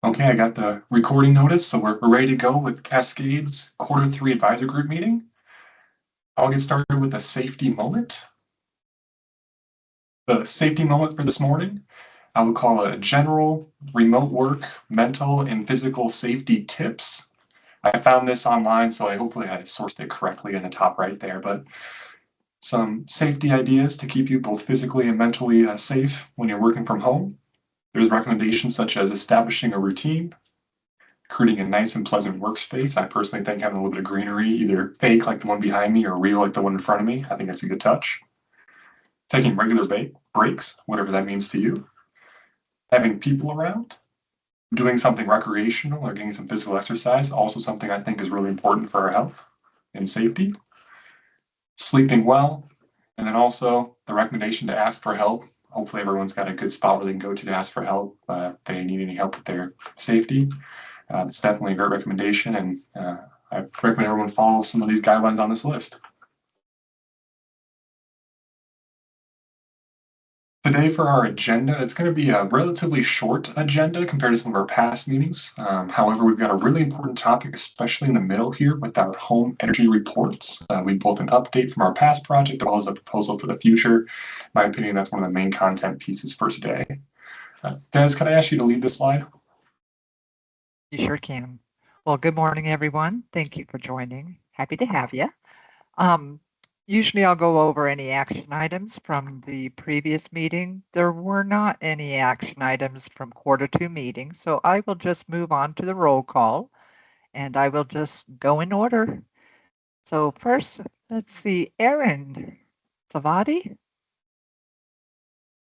Okay, I got the recording notice, so we're ready to go with Cascade's Q3 Advisor Group meeting. I'll get started with a safety moment. The safety moment for this morning, I would call a general remote work, mental and physical safety tips. I found this online, so hopefully I sourced it correctly in the top right there, but some safety ideas to keep you both physically and mentally safe when you're working from home. There's recommendations such as establishing a routine, creating a nice and pleasant workspace. I personally think having a little bit of greenery, either fake like the one behind me or real like the one in front of me, I think that's a good touch. Taking regular breaks, whatever that means to you. Having people around, doing something recreational or getting some physical exercise, also something I think is really important for our health and safety. Sleeping well, and then also the recommendation to ask for help. Hopefully everyone's got a good spot where they can go to ask for help if they need any help with their safety. It's definitely a great recommendation, and I recommend everyone follow some of these guidelines on this list. Today for our agenda, it's going to be a relatively short agenda compared to some of our past meetings. However, we've got a really important topic, especially in the middle here with our home energy reports. We've both an update from our past project as well as a proposal for the future. In my opinion, that's one of the main content pieces for today. Des, can I ask you to lead this slide? You sure can. Well, good morning, everyone. Thank you for joining. Happy to have you. Usually I'll go over any action items from the previous meeting. There were not any action items from Q2 meeting, so I will just move on to the roll call, and I will just go in order. So first, let's see, Aaron Savati.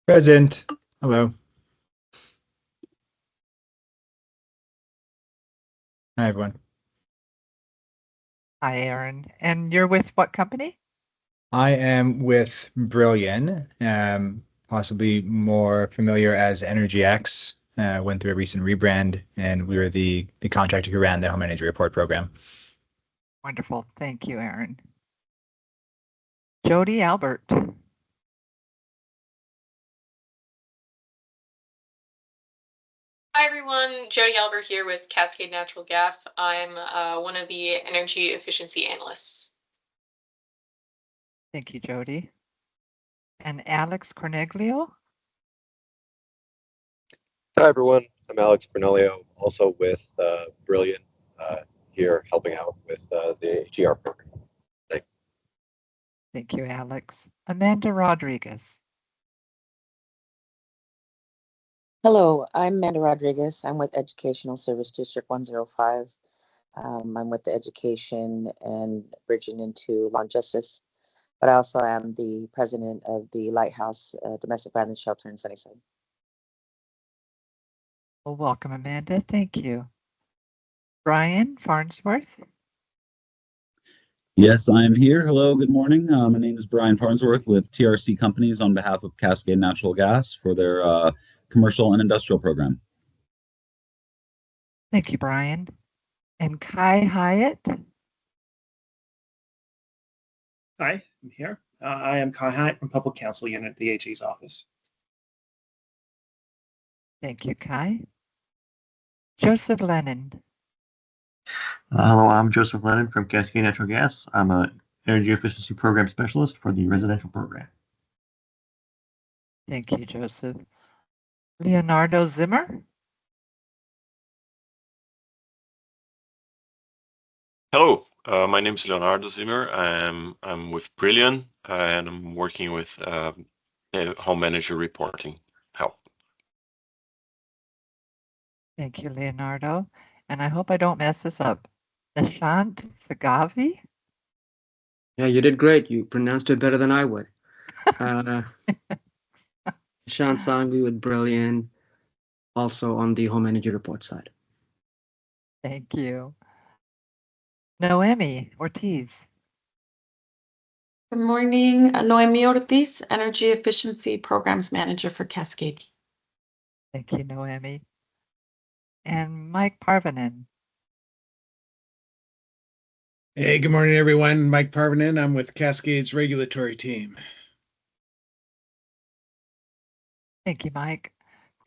Present. Hello. Hi, everyone. Hi, Aaron. And you're with what company? I am with Brillion, possibly more familiar as Energy X. Went through a recent rebrand, and we were the contractor who ran the Home Energy Report program. Wonderful. Thank you, Aaron. Jody Albert. Hi everyone, Jody Albert here with Cascade Natural Gas. I'm one of the energy efficiency analysts. Thank you, Jody. And Alex Corneglio. Hi everyone, I'm Alex Cornelio, also with Brilliant, here helping out with the GR program. Thanks. Thank you, Alex. Amanda Rodriguez. Hello, I'm Amanda Rodriguez. I'm with Educational Service District 105. I'm with the education and bridging into law and justice, but I also am the president of the Lighthouse Domestic Violence Shelter in Sunnyside. Well, welcome, Amanda. Thank you. Brian Farnsworth. Yes, I'm here. Hello, good morning. My name is Brian Farnsworth with TRC Companies on behalf of Cascade Natural Gas for their commercial and industrial program. Thank you, Brian. And Kai Hyatt. Hi, I'm here. I am Kai Hyatt from Public Counsel Unit at the AG's office. Thank you, Kai. Joseph Lennon. Hello, I'm Joseph Lennon from Cascade Natural Gas. I'm an energy efficiency program specialist for the residential program. Thank you, Joseph. Leonardo Zimmer. Hello, my name is Leonardo Zimmer. I'm with Brilliant, and I'm working with the home manager reporting help. Thank you, Leonardo. And I hope I don't mess this up. Nishant Sagavi. Yeah, you did great. You pronounced it better than I would. Nishant Sangvi with Brilliant, also on the home energy report side. Thank you. Noemi Ortiz. Good morning, Noemi Ortiz, Energy Efficiency Programs Manager for Cascade. Thank you, Noemi. And Mike Parvanen. Hey, good morning, everyone. Mike Parvanen. I'm with Cascade's regulatory team. Thank you, Mike.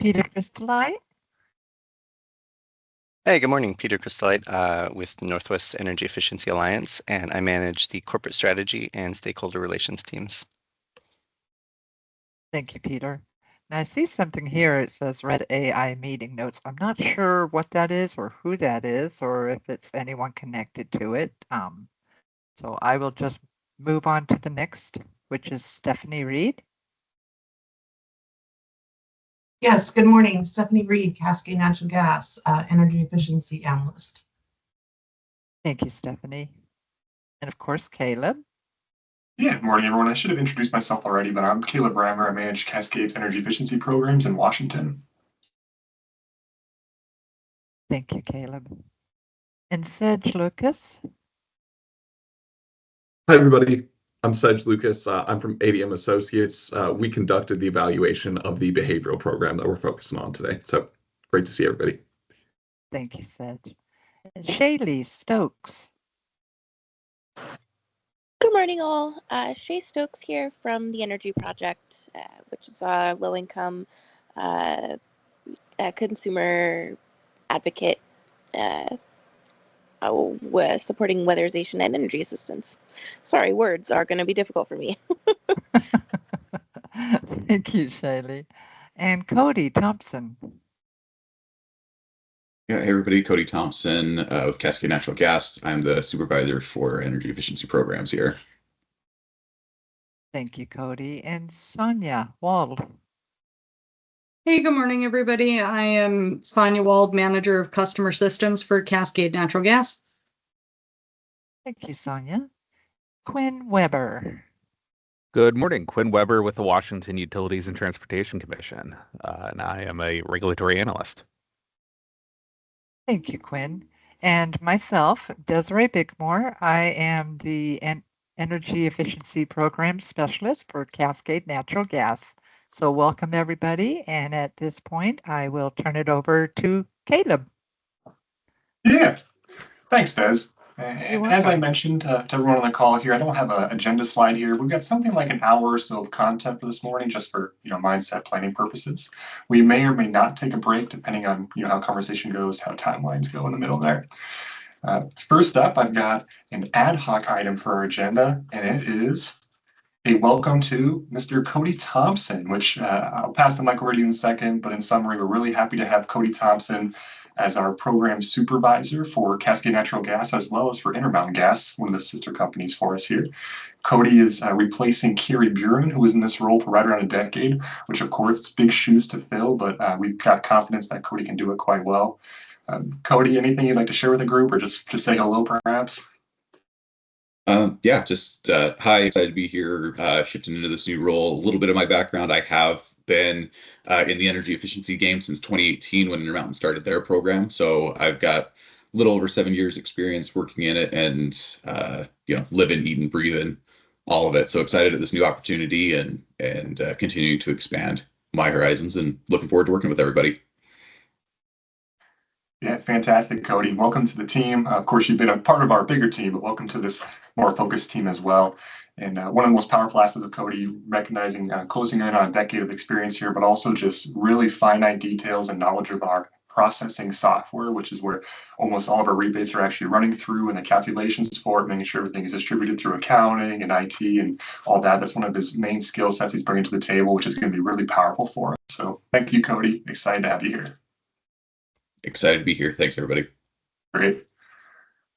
Peter Cristolai. Hey, good morning. Peter Cristolite with Northwest Energy Efficiency Alliance, and I manage the corporate strategy and stakeholder relations teams. Thank you, Peter. Now I see something here. It says Red AI meeting notes. I'm not sure what that is or who that is or if it's anyone connected to it. So I will just move on to the next, which is Stephanie Reed. Yes, good morning. Stephanie Reed, Cascade Natural Gas, Energy Efficiency Analyst. Thank you, Stephanie. And of course, Caleb. Yeah, good morning, everyone. I should have introduced myself already, but I'm Caleb Rammer. I manage Cascade's energy efficiency programs in Washington. Thank you, Caleb. And Sedge Lucas. Hi, everybody. I'm Sedge Lucas. I'm from ADM Associates. We conducted the evaluation of the behavioral program that we're focusing on today. So great to see everybody. Thank you, Sedge. And Shaylee Stokes. Good morning, all. Shay Stokes here from the Energy Project, which is a low-income consumer advocate supporting weatherization and energy assistance. Sorry, words are going to be difficult for me. Thank you, Shaylee. And Cody Thompson. Yeah, hey everybody, Cody Thompson with Cascade Natural Gas. I'm the supervisor for energy efficiency programs here. Thank you, Cody. And Sonia Wald. Hey, good morning, everybody. I am Sonia Wald, Manager of Customer Systems for Cascade Natural Gas. Thank you, Sonia. Quinn Weber. Good morning, Quinn Weber with the Washington Utilities and Transportation Commission, and I am a regulatory analyst. Thank you, Quinn. And myself, Desiree Bigmore. I am the Energy Efficiency Program Specialist for Cascade Natural Gas. So welcome, everybody. And at this point, I will turn it over to Caleb. Yeah, thanks, Des. As I mentioned to everyone on the call here, I don't have an agenda slide here. We've got something like an hour or so of content for this morning, just for mindset planning purposes. We may or may not take a break depending on how conversation goes, how timelines go in the middle there. First up, I've got an ad hoc item for our agenda, and it is a welcome to Mr. Cody Thompson, which I'll pass the mic over to you in a second. But in summary, we're really happy to have Cody Thompson as our program supervisor for Cascade Natural Gas, as well as for Intermountain Gas, one of the sister companies for us here. Cody is replacing Carrie Buren, who was in this role for right around a decade, which of course is big shoes to fill, but we've got confidence that Cody can do it quite well. Cody, anything you'd like to share with the group, or just say hello, perhaps? Yeah, just hi, excited to be here, shifting into this new role. A little bit of my background, I have been in the energy efficiency game since 2018 when Intermountain started their program. So I've got a little over 7 years experience working in it and, living, eating, breathing, all of it. So excited at this new opportunity and continuing to expand my horizons and looking forward to working with everybody. Yeah, fantastic, Cody. Welcome to the team. Of course, you've been a part of our bigger team, but welcome to this more focused team as well. And one of the most powerful aspects of Cody, recognizing closing in on a decade of experience here, but also just really finite details and knowledge of our processing software, which is where almost all of our rebates are actually running through, and the calculations for it, making sure everything is distributed through accounting and IT and all that. That's one of his main skill sets he's bringing to the table, which is going to be really powerful for us. So thank you, Cody. Excited to have you here. Excited to be here. Thanks, everybody. Great.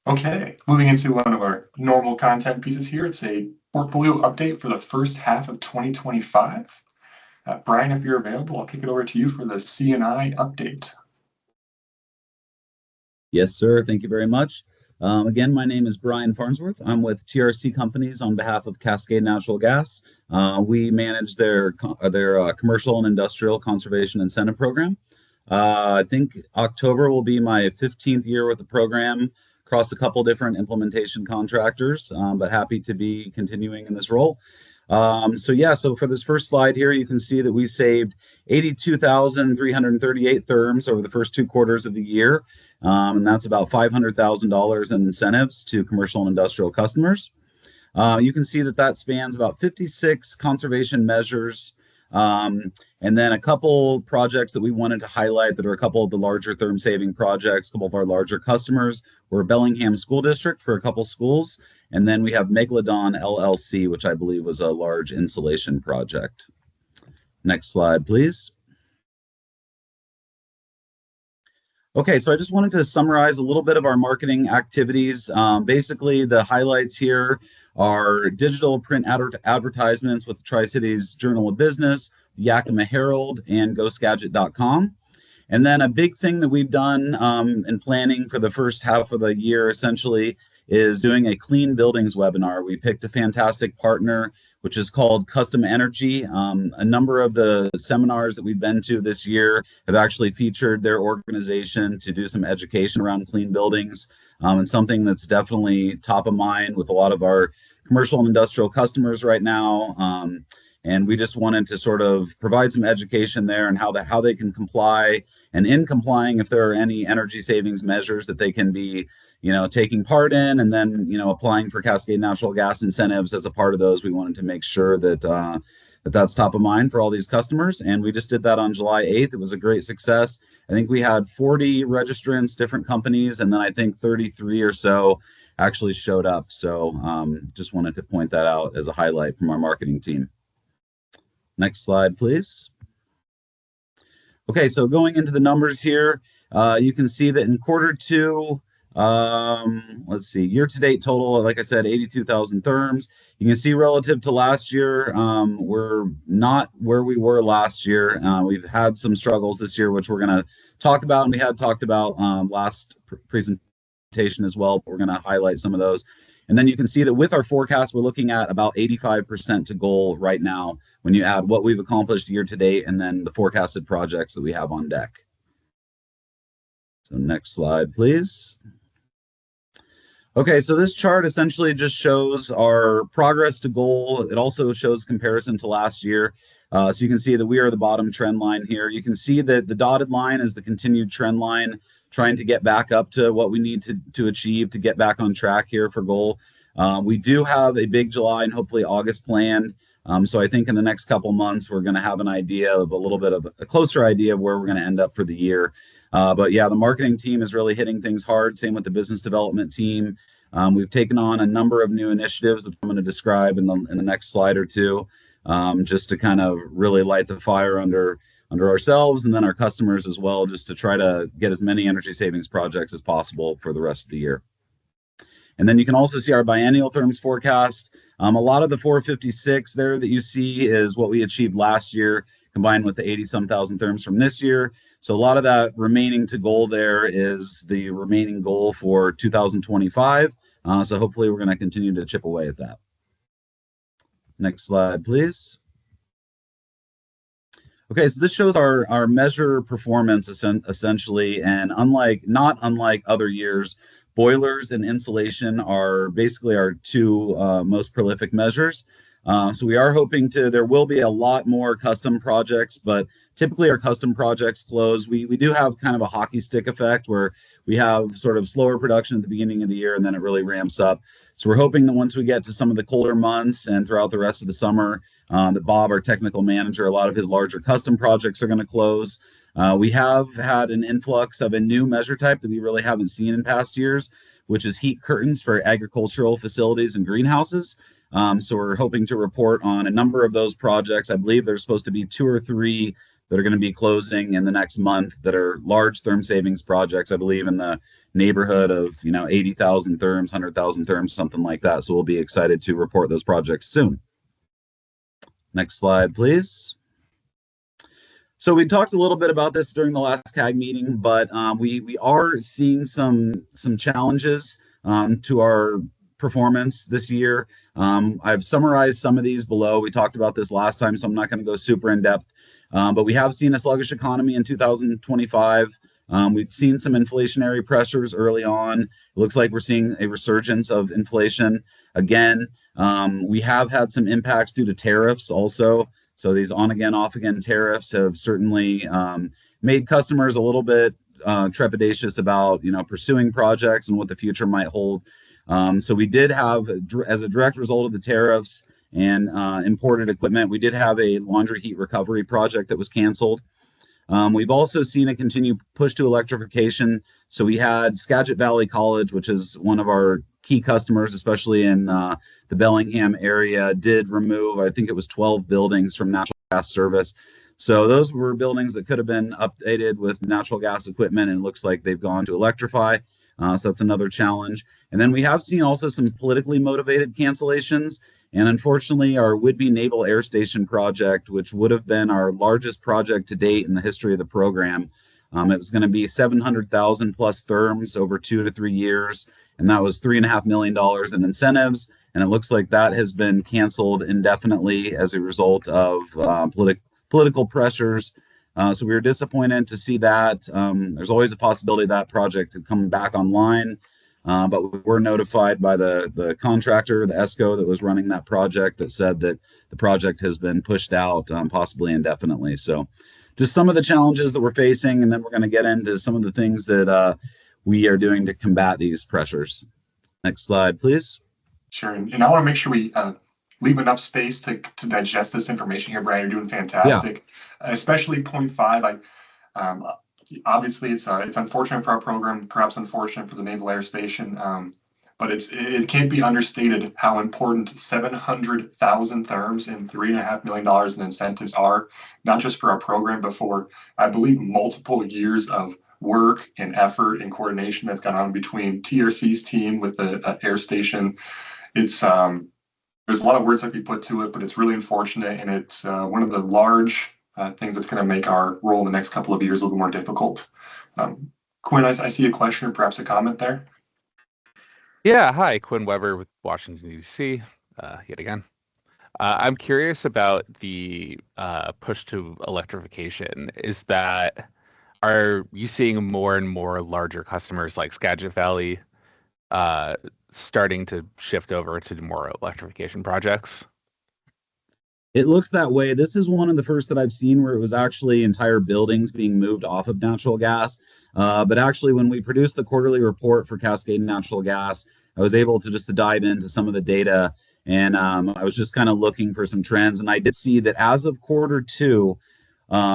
Okay, moving into one of our normal content pieces here. It's a portfolio update for the first half of 2025. Brian, if you're available, I'll kick it over to you for the CNI update. Yes, sir. Thank you very much. Again, my name is Brian Farnsworth. I'm with TRC Companies on behalf of Cascade Natural Gas. We manage their commercial and industrial conservation incentive program. I think October will be my 15th year with the program, across a couple different implementation contractors, but happy to be continuing in this role. So for this first slide here, you can see that we saved 82,338 therms over the first 2 quarters of the year, and that's about $500,000 in incentives to commercial and industrial customers. You can see that spans about 56 conservation measures And then a couple projects that we wanted to highlight that are a couple of the larger therm saving projects, a couple of our larger customers were Bellingham School District for a couple schools. And then we have Megalodon LLC, which I believe was a large insulation project. Next slide, please. Okay, so I just wanted to summarize a little bit of our marketing activities. Basically, the highlights here are digital print advertisements with the Tri-Cities Journal of Business, Yakima Herald, and GhostGadget.com. And then a big thing that we've done in planning for the first half of the year, essentially, is doing a clean buildings webinar. We picked a fantastic partner, which is called Custom Energy. A number of the seminars that we've been to this year have actually featured their organization to do some education around clean buildings, and something that's definitely top of mind with a lot of our commercial and industrial customers right now. And we just wanted to sort of provide some education there and how they can comply, and in complying, if there are any energy savings measures that they can be, taking part in, and then, applying for Cascade Natural Gas incentives as a part of those. We wanted to make sure that that's top of mind for all these customers. And we just did that on July 8th. It was a great success. I think we had 40 registrants, different companies, and then I think 33 or so actually showed up. So just wanted to point that out as a highlight from our marketing team. Next slide, please. Okay, so going into the numbers here, you can see that in quarter two, let's see, year-to-date total, like I said, 82,000 therms. You can see relative to last year, we're not where we were last year. We've had some struggles this year, which we're going to talk about, and we had talked about last presentation as well, but we're going to highlight some of those. And then you can see that with our forecast, we're looking at about 85% to goal right now when you add what we've accomplished year to date and then the forecasted projects that we have on deck. So next slide, please. Okay, so this chart essentially just shows our progress to goal. It also shows comparison to last year. So you can see that we are the bottom trend line here. You can see that the dotted line is the continued trend line, trying to get back up to what we need to achieve to get back on track here for goal. We do have a big July and hopefully August planned. So I think in the next couple months, we're going to have an idea of a little bit of a closer idea of where we're going to end up for the year. But yeah, the marketing team is really hitting things hard. Same with the business development team. We've taken on a number of new initiatives, which I'm going to describe in the next slide or two, just to kind of really light the fire under ourselves and then our customers as well, just to try to get as many energy savings projects as possible for the rest of the year. And then you can also see our biennial therms forecast. A lot of the 456 there that you see is what we achieved last year, combined with the 80-some thousand therms from this year. So a lot of that remaining to goal there is the remaining goal for 2025. So hopefully we're going to continue to chip away at that. Next slide, please. Okay, so this shows our measure performance essentially, and not unlike other years, boilers and insulation are basically our two most prolific measures. So we are hoping there will be a lot more custom projects, but typically our custom projects close. We do have kind of a hockey stick effect where we have sort of slower production at the beginning of the year and then it really ramps up. So we're hoping that once we get to some of the colder months and throughout the rest of the summer, that Bob, our technical manager, a lot of his larger custom projects are going to close. We have had an influx of a new measure type that we really haven't seen in past years, which is heat curtains for agricultural facilities and greenhouses. So we're hoping to report on a number of those projects. I believe there's supposed to be 2 or 3 that are going to be closing in the next month that are large therm savings projects, I believe in the neighborhood of 80,000 therms, 100,000 therms, something like that. So we'll be excited to report those projects soon. Next slide, please. So we talked a little bit about this during the last CAG meeting, but we are seeing some challenges to our performance this year. I've summarized some of these below. We talked about this last time, so I'm not going to go super in depth. But we have seen a sluggish economy in 2025. We've seen some inflationary pressures early on. It looks like we're seeing a resurgence of inflation again. We have had some impacts due to tariffs also. So these on-again, off-again tariffs have certainly made customers a little bit trepidatious about pursuing projects and what the future might hold. So we did have, as a direct result of the tariffs and imported equipment. We did have a laundry heat recovery project that was canceled. We've also seen a continued push to electrification. So we had Skagit Valley College, which is one of our key customers, especially in the Bellingham area, did remove, I think it was 12 buildings from natural gas service. So those were buildings that could have been updated with natural gas equipment, and it looks like they've gone to electrify. So that's another challenge. And then we have seen also some politically motivated cancellations. And unfortunately, our Whidbey Naval Air Station project, which would have been our largest project to date in the history of the program, it was going to be 700,000 plus therms over 2 to 3 years, and that was $3.5 million in incentives. And it looks like that has been canceled indefinitely as a result of political pressures. So we were disappointed to see that. There's always a possibility that project could come back online. But we were notified by the contractor, the ESCO that was running that project, that said that the project has been pushed out, possibly indefinitely. So just some of the challenges that we're facing, and then we're going to get into some of the things that we are doing to combat these pressures. Next slide, please. Sure. And I want to make sure we leave enough space to digest this information here, Brian. You're doing fantastic, especially point 5. Obviously, it's unfortunate for our program, perhaps unfortunate for the Naval Air Station, but it can't be understated how important 700,000 therms and $3.5 million in incentives are, not just for our program, but for, I believe, multiple years of work and effort and coordination that's gone on between TRC's team with the air station. It's there's a lot of words that we put to it, but it's really unfortunate, and it's one of the large things that's going to make our role in the next couple of years a little more difficult. Quinn, I see a question or perhaps a comment there. Yeah, hi, Quinn Weber with Washington, D.C. Yet again. I'm curious about the push to electrification. Are you seeing more and more larger customers like Skagit Valley starting to shift over to more electrification projects? It looks that way. This is one of the first that I've seen where it was actually entire buildings being moved off of natural gas. But actually, when we produced the quarterly report for Cascade Natural Gas, I was able to just dive into some of the data, and I was just kind of looking for some trends. And I did see that as of Q2,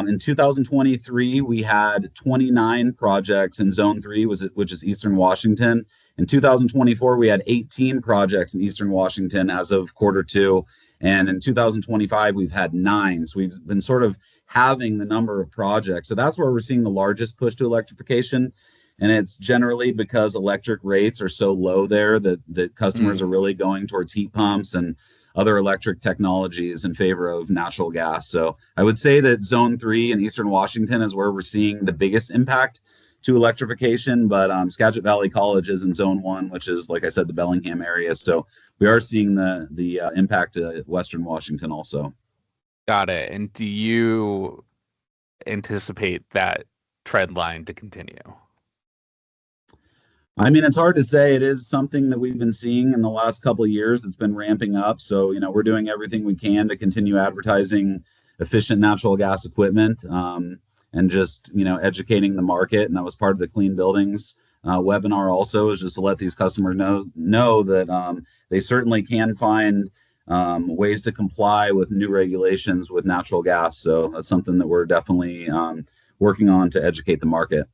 in 2023, we had 29 projects in Zone 3, which is Eastern Washington. In 2024, we had 18 projects in Eastern Washington as of Q2. And in 2025, we've had 9. So we've been sort of halving the number of projects. So that's where we're seeing the largest push to electrification. And it's generally because electric rates are so low there that customers are really going towards heat pumps and other electric technologies in favor of natural gas. So I would say that Zone 3 in Eastern Washington is where we're seeing the biggest impact to electrification, but Skagit Valley College is in Zone 1, which is, like I said, the Bellingham area. So we are seeing the impact to Western Washington also. Got it. And do you anticipate that trend line to continue? I mean, it's hard to say. It is something that we've been seeing in the last couple of years. It's been ramping up. So, we're doing everything we can to continue advertising efficient natural gas equipment, and just, educating the market. And that was part of the Clean Buildings webinar also, is just to let these customers know that they certainly can find ways to comply with new regulations with natural gas. So that's something that we're definitely working on to educate the market.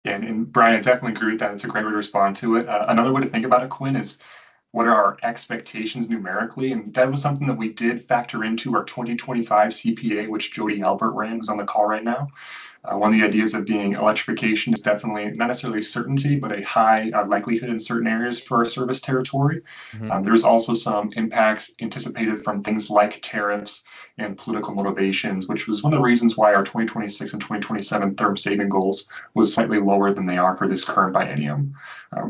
Yeah, and Brian, I definitely agree with that. It's a great way to respond to it. Another way to think about it, Quinn, is what are our expectations numerically? And that was something that we did factor into our 2025 CPA, which Jody Albert ran, who's on the call right now. One of the ideas of being electrification is definitely not necessarily certainty, but a high likelihood in certain areas for our service territory. There's also some impacts anticipated from things like tariffs and political motivations, which was one of the reasons why our 2026 and 2027 therm saving goals was slightly lower than they are for this current biennium.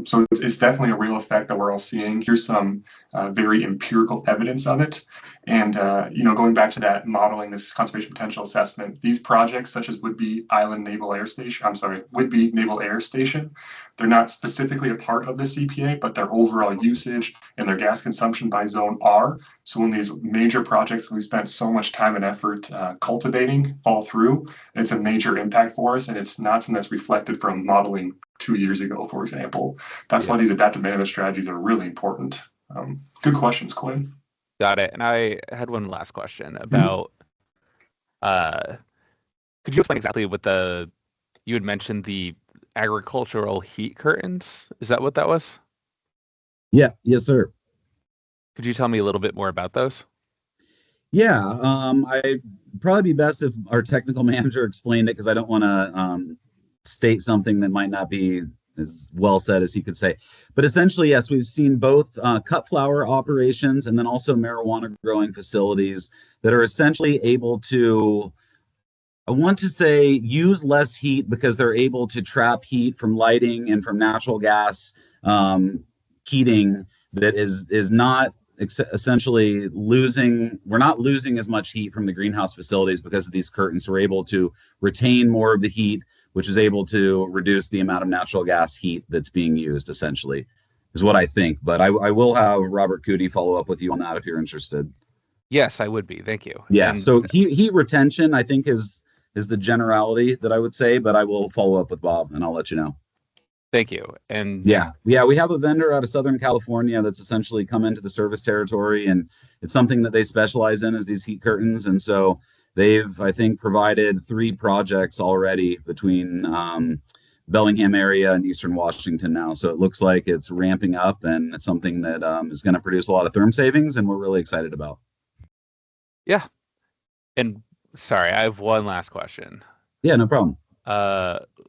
So it's definitely a real effect that we're all seeing. Here's some very empirical evidence of it. And, going back to that modeling, this conservation potential assessment, these projects such as Whidbey Naval Air Station, they're not specifically a part of the CPA, but their overall usage and their gas consumption by zone are. So when these major projects we spent so much time and effort cultivating fall through, it's a major impact for us. And it's not something that's reflected from modeling 2 years ago, for example. That's why these adaptive management strategies are really important. Good questions, Quinn. Got it. And I had one last question about, could you explain exactly what you had mentioned the agricultural heat curtains? Is that what that was? Yeah, yes, sir. Could you tell me a little bit more about those? Yeah, I'd probably be best if our technical manager explained it because I don't want to state something that might not be as well said as he could say. But essentially, yes, we've seen both cut flower operations and then also marijuana growing facilities that are essentially able to, I want to say, use less heat because they're able to trap heat from lighting and from natural gas heating that is not essentially losing. We're not losing as much heat from the greenhouse facilities because of these curtains. We're able to retain more of the heat, which is able to reduce the amount of natural gas heat that's being used, essentially, is what I think. But I will have Robert Cootie follow up with you on that if you're interested. Yes, I would be. Thank you. Yeah. And So heat retention, I think, is the generality that I would say, but I will follow up with Bob and I'll let you know. thank you. And Yeah, we have a vendor out of Southern California that's essentially come into the service territory, and it's something that they specialize in is these heat curtains. And so they've, I think, provided 3 projects already between Bellingham area and Eastern Washington now. So it looks like it's ramping up, and it's something that is going to produce a lot of therm savings, and we're really excited about. yeah. And sorry, I have one last question. Yeah, no problem.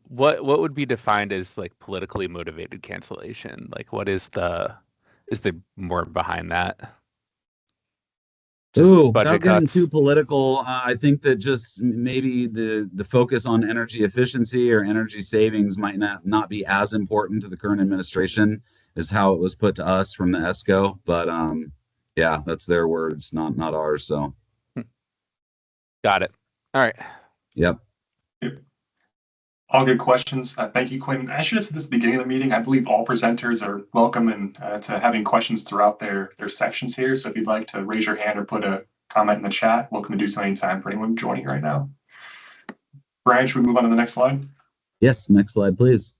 What would be defined as like politically motivated cancellation? Like, what is the more behind that? Just Ooh, budget without getting cuts? too political, I think that just maybe the focus on energy efficiency or energy savings might not be as important to the current administration as how it was put to us from the ESCO. But yeah, that's their words, not ours. So Got it. All right. yep. All good questions. Thank you, Quinn. I should have said this at the beginning of the meeting. I believe all presenters are welcome and to having questions throughout their sections here. So if you'd like to raise your hand or put a comment in the chat, welcome to do so anytime for anyone joining right now. Brian, should we move on to the next slide? Yes, next slide, please.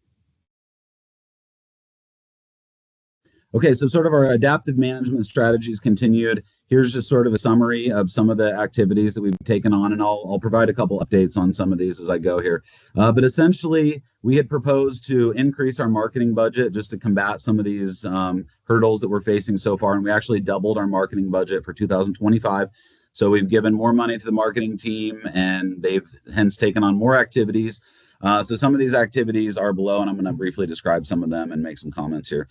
Okay, so sort of our adaptive management strategies continued. Here's just sort of a summary of some of the activities that we've taken on, and I'll provide a couple updates on some of these as I go here. But essentially, we had proposed to increase our marketing budget just to combat some of these hurdles that we're facing so far, and we actually doubled our marketing budget for 2025. So we've given more money to the marketing team, and they've hence taken on more activities. So some of these activities are below, and I'm going to briefly describe some of them and make some comments here.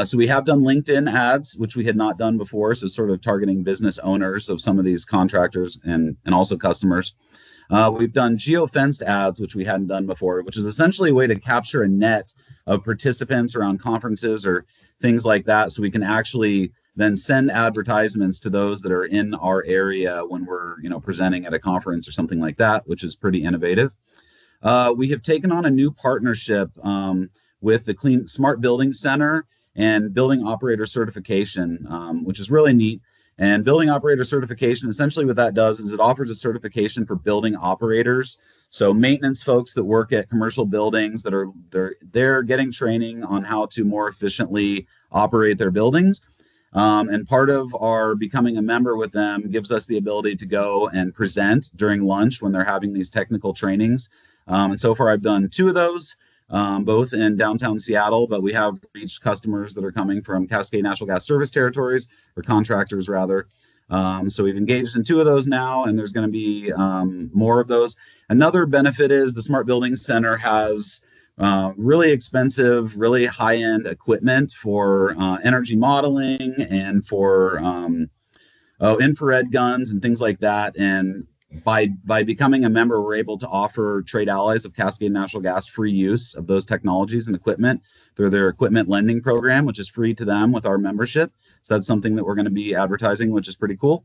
So we have done LinkedIn ads, which we had not done before, so sort of targeting business owners of some of these contractors and also customers. We've done geofenced ads, which we hadn't done before, which is essentially a way to capture a net of participants around conferences or things like that, so we can actually then send advertisements to those that are in our area when we're presenting at a conference or something like that, which is pretty innovative. We have taken on a new partnership with the Smart Building Center and Building Operator Certification, which is really neat. And Building Operator Certification, essentially what that does is it offers a certification for building operators. So maintenance folks that work at commercial buildings they're getting training on how to more efficiently operate their buildings. And part of our becoming a member with them gives us the ability to go and present during lunch when they're having these technical trainings. And so far, I've done 2 of those, both in downtown Seattle, but we have reached customers that are coming from Cascade Natural Gas service territories, or contractors rather. So we've engaged in 2 of those now, and there's going to be more of those. Another benefit is the Smart Building Center has really expensive, really high-end equipment for energy modeling and for infrared guns and things like that. And by becoming a member, we're able to offer trade allies of Cascade Natural Gas free use of those technologies and equipment through their equipment lending program, which is free to them with our membership. So that's something that we're going to be advertising, which is pretty cool.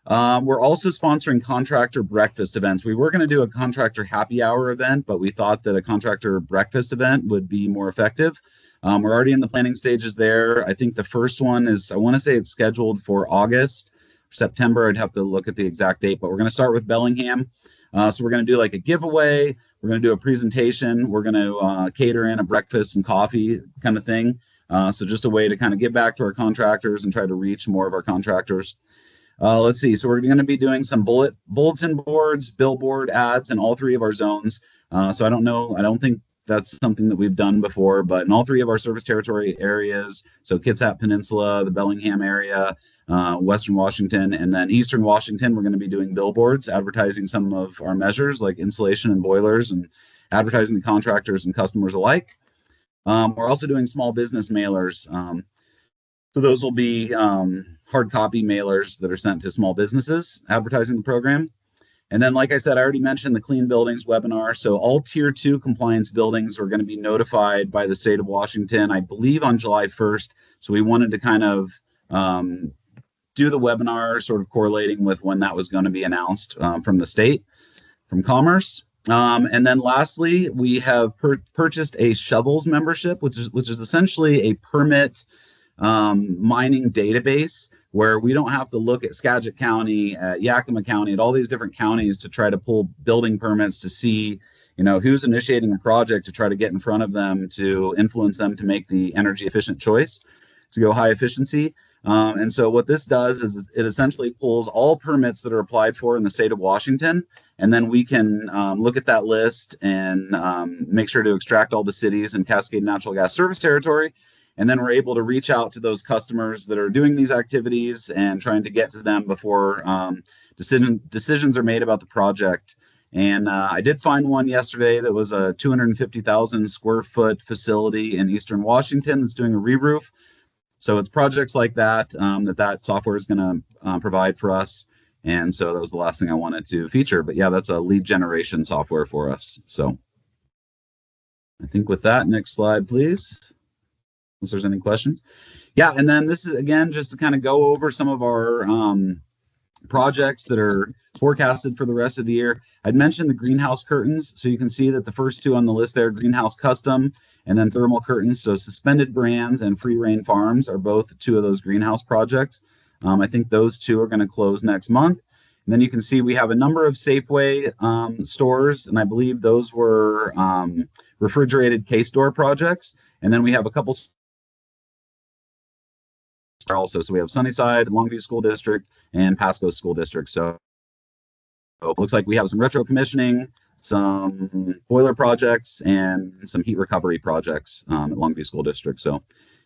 We're also sponsoring contractor breakfast events. We were going to do a contractor happy hour event, but we thought that a contractor breakfast event would be more effective. We're already in the planning stages there. I think the first one is, I want to say it's scheduled for August, September. I'd have to look at the exact date, but we're going to start with Bellingham. So we're going to do like a giveaway. We're going to do a presentation. We're going to cater in a breakfast and coffee kind of thing. So just a way to kind of get back to our contractors and try to reach more of our contractors. Let's see. So we're going to be doing some bulletin boards, billboard ads in all three of our zones. So I don't think that's something that we've done before, but in all three of our service territory areas, so Kitsap Peninsula, the Bellingham area, Western Washington, and then Eastern Washington, we're going to be doing billboards, advertising some of our measures like insulation and boilers, and advertising to contractors and customers alike. We're also doing small business mailers. So those will be hard copy mailers that are sent to small businesses advertising the program. And then, like I said, I already mentioned the Clean Buildings webinar. So all Tier 2 compliance buildings are going to be notified by the state of Washington, I believe, on July 1st. So we wanted to kind of do the webinar sort of correlating with when that was going to be announced from the state, from Commerce. And then lastly, we have purchased a Shovels membership, which is essentially a permit mining database where we don't have to look at Skagit County, at Yakima County, at all these different counties to try to pull building permits to see, who's initiating a project to try to get in front of them to influence them to make the energy efficient choice to go high efficiency. And so what this does is it essentially pulls all permits that are applied for in the state of Washington, and then we can look at that list and make sure to extract all the cities in Cascade Natural Gas Service Territory. And then we're able to reach out to those customers that are doing these activities and trying to get to them before decisions are made about the project. And I did find one yesterday that was a 250,000 square foot facility in Eastern Washington that's doing a re-roof. So it's projects like that that software is going to provide for us. And so that was the last thing I wanted to feature. But yeah, that's a lead generation software for us. So I think with that, next slide, please. Unless there's any questions. Yeah, and then this is, again, just to kind of go over some of our projects that are forecasted for the rest of the year. I'd mentioned the greenhouse curtains. So you can see that the first two on the list there, greenhouse custom, and then thermal curtains. So Suspended Brands and Free Range Farms are both two of those greenhouse projects. I think those two are going to close next month. And then you can see we have a number of Safeway stores, and I believe those were refrigerated K-store projects. And then we have a couple also. So we have Sunnyside, Longview School District, and Pasco School District. So it looks like we have some retro commissioning, some boiler projects, and some heat recovery projects at Longview School District. So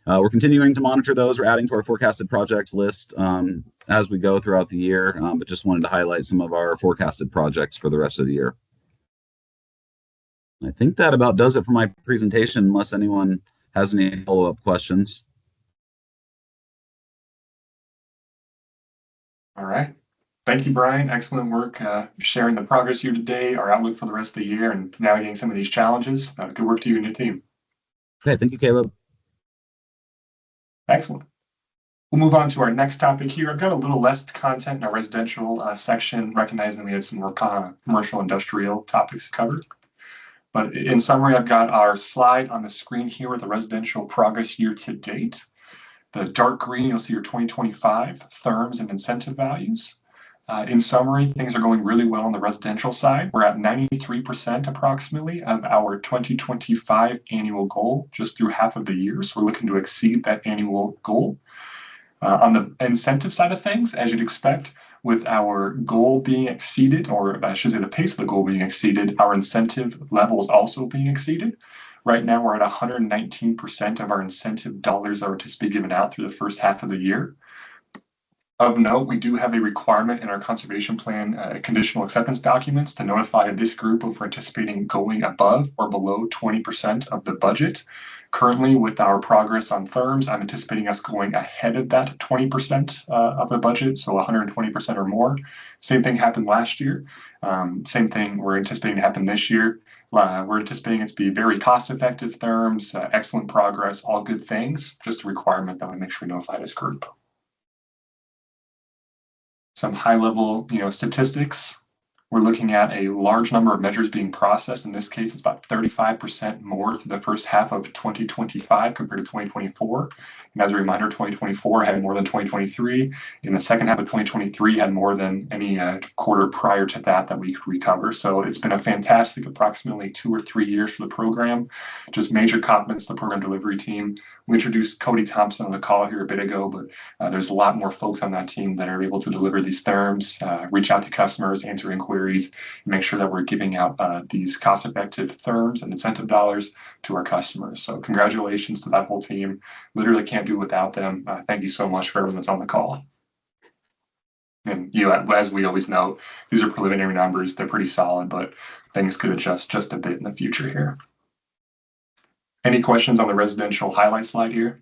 we're continuing to monitor those. We're adding to our forecasted projects list as we go throughout the year, but just wanted to highlight some of our forecasted projects for the rest of the year. I think that about does it for my presentation, unless anyone has any follow-up questions. All right. Thank you, Brian. Excellent work sharing the progress here today, our outlook for the rest of the year, and navigating some of these challenges. Good work to you and your team. Okay, thank you, Caleb. Excellent. We'll move on to our next topic here. I've got a little less content in our residential section, recognizing we had some more commercial industrial topics to cover. But in summary, I've got our slide on the screen here with the residential progress year to date. The dark green, you'll see your 2025 therms and incentive values. In summary, things are going really well on the residential side. We're at 93% approximately of our 2025 annual goal just through half of the year. So we're looking to exceed that annual goal. On the incentive side of things, as you'd expect, with our goal being exceeded, or I should say the pace of the goal being exceeded, our incentive levels also being exceeded. Right now, we're at 119% of our incentive dollars that were to be given out through the first half of the year. Of note, we do have a requirement in our conservation plan conditional acceptance documents to notify this group if we're anticipating going above or below 20% of the budget. Currently, with our progress on therms, I'm anticipating us going ahead of that 20% of the budget, so 120% or more. Same thing happened last year. Same thing we're anticipating to happen this year. We're anticipating it to be very cost-effective therms, excellent progress, all good things, just a requirement that we make sure we notify this group. Some high-level, statistics. We're looking at a large number of measures being processed. In this case, it's about 35% more for the first half of 2025 compared to 2024. And as a reminder, 2024 had more than 2023. In the second half of 2023 had more than any quarter prior to that we could recover. So it's been a fantastic approximately 2 or 3 years for the program. Just major compliments to the program delivery team. We introduced Cody Thompson on the call here a bit ago, but there's a lot more folks on that team that are able to deliver these therms, reach out to customers, answer inquiries, and make sure that we're giving out these cost-effective therms and incentive dollars to our customers. So congratulations to that whole team. Literally can't do without them. Thank you so much for everyone that's on the call. And as we always know, these are preliminary numbers. They're pretty solid, but things could adjust just a bit in the future here. Any questions on the residential highlight slide here?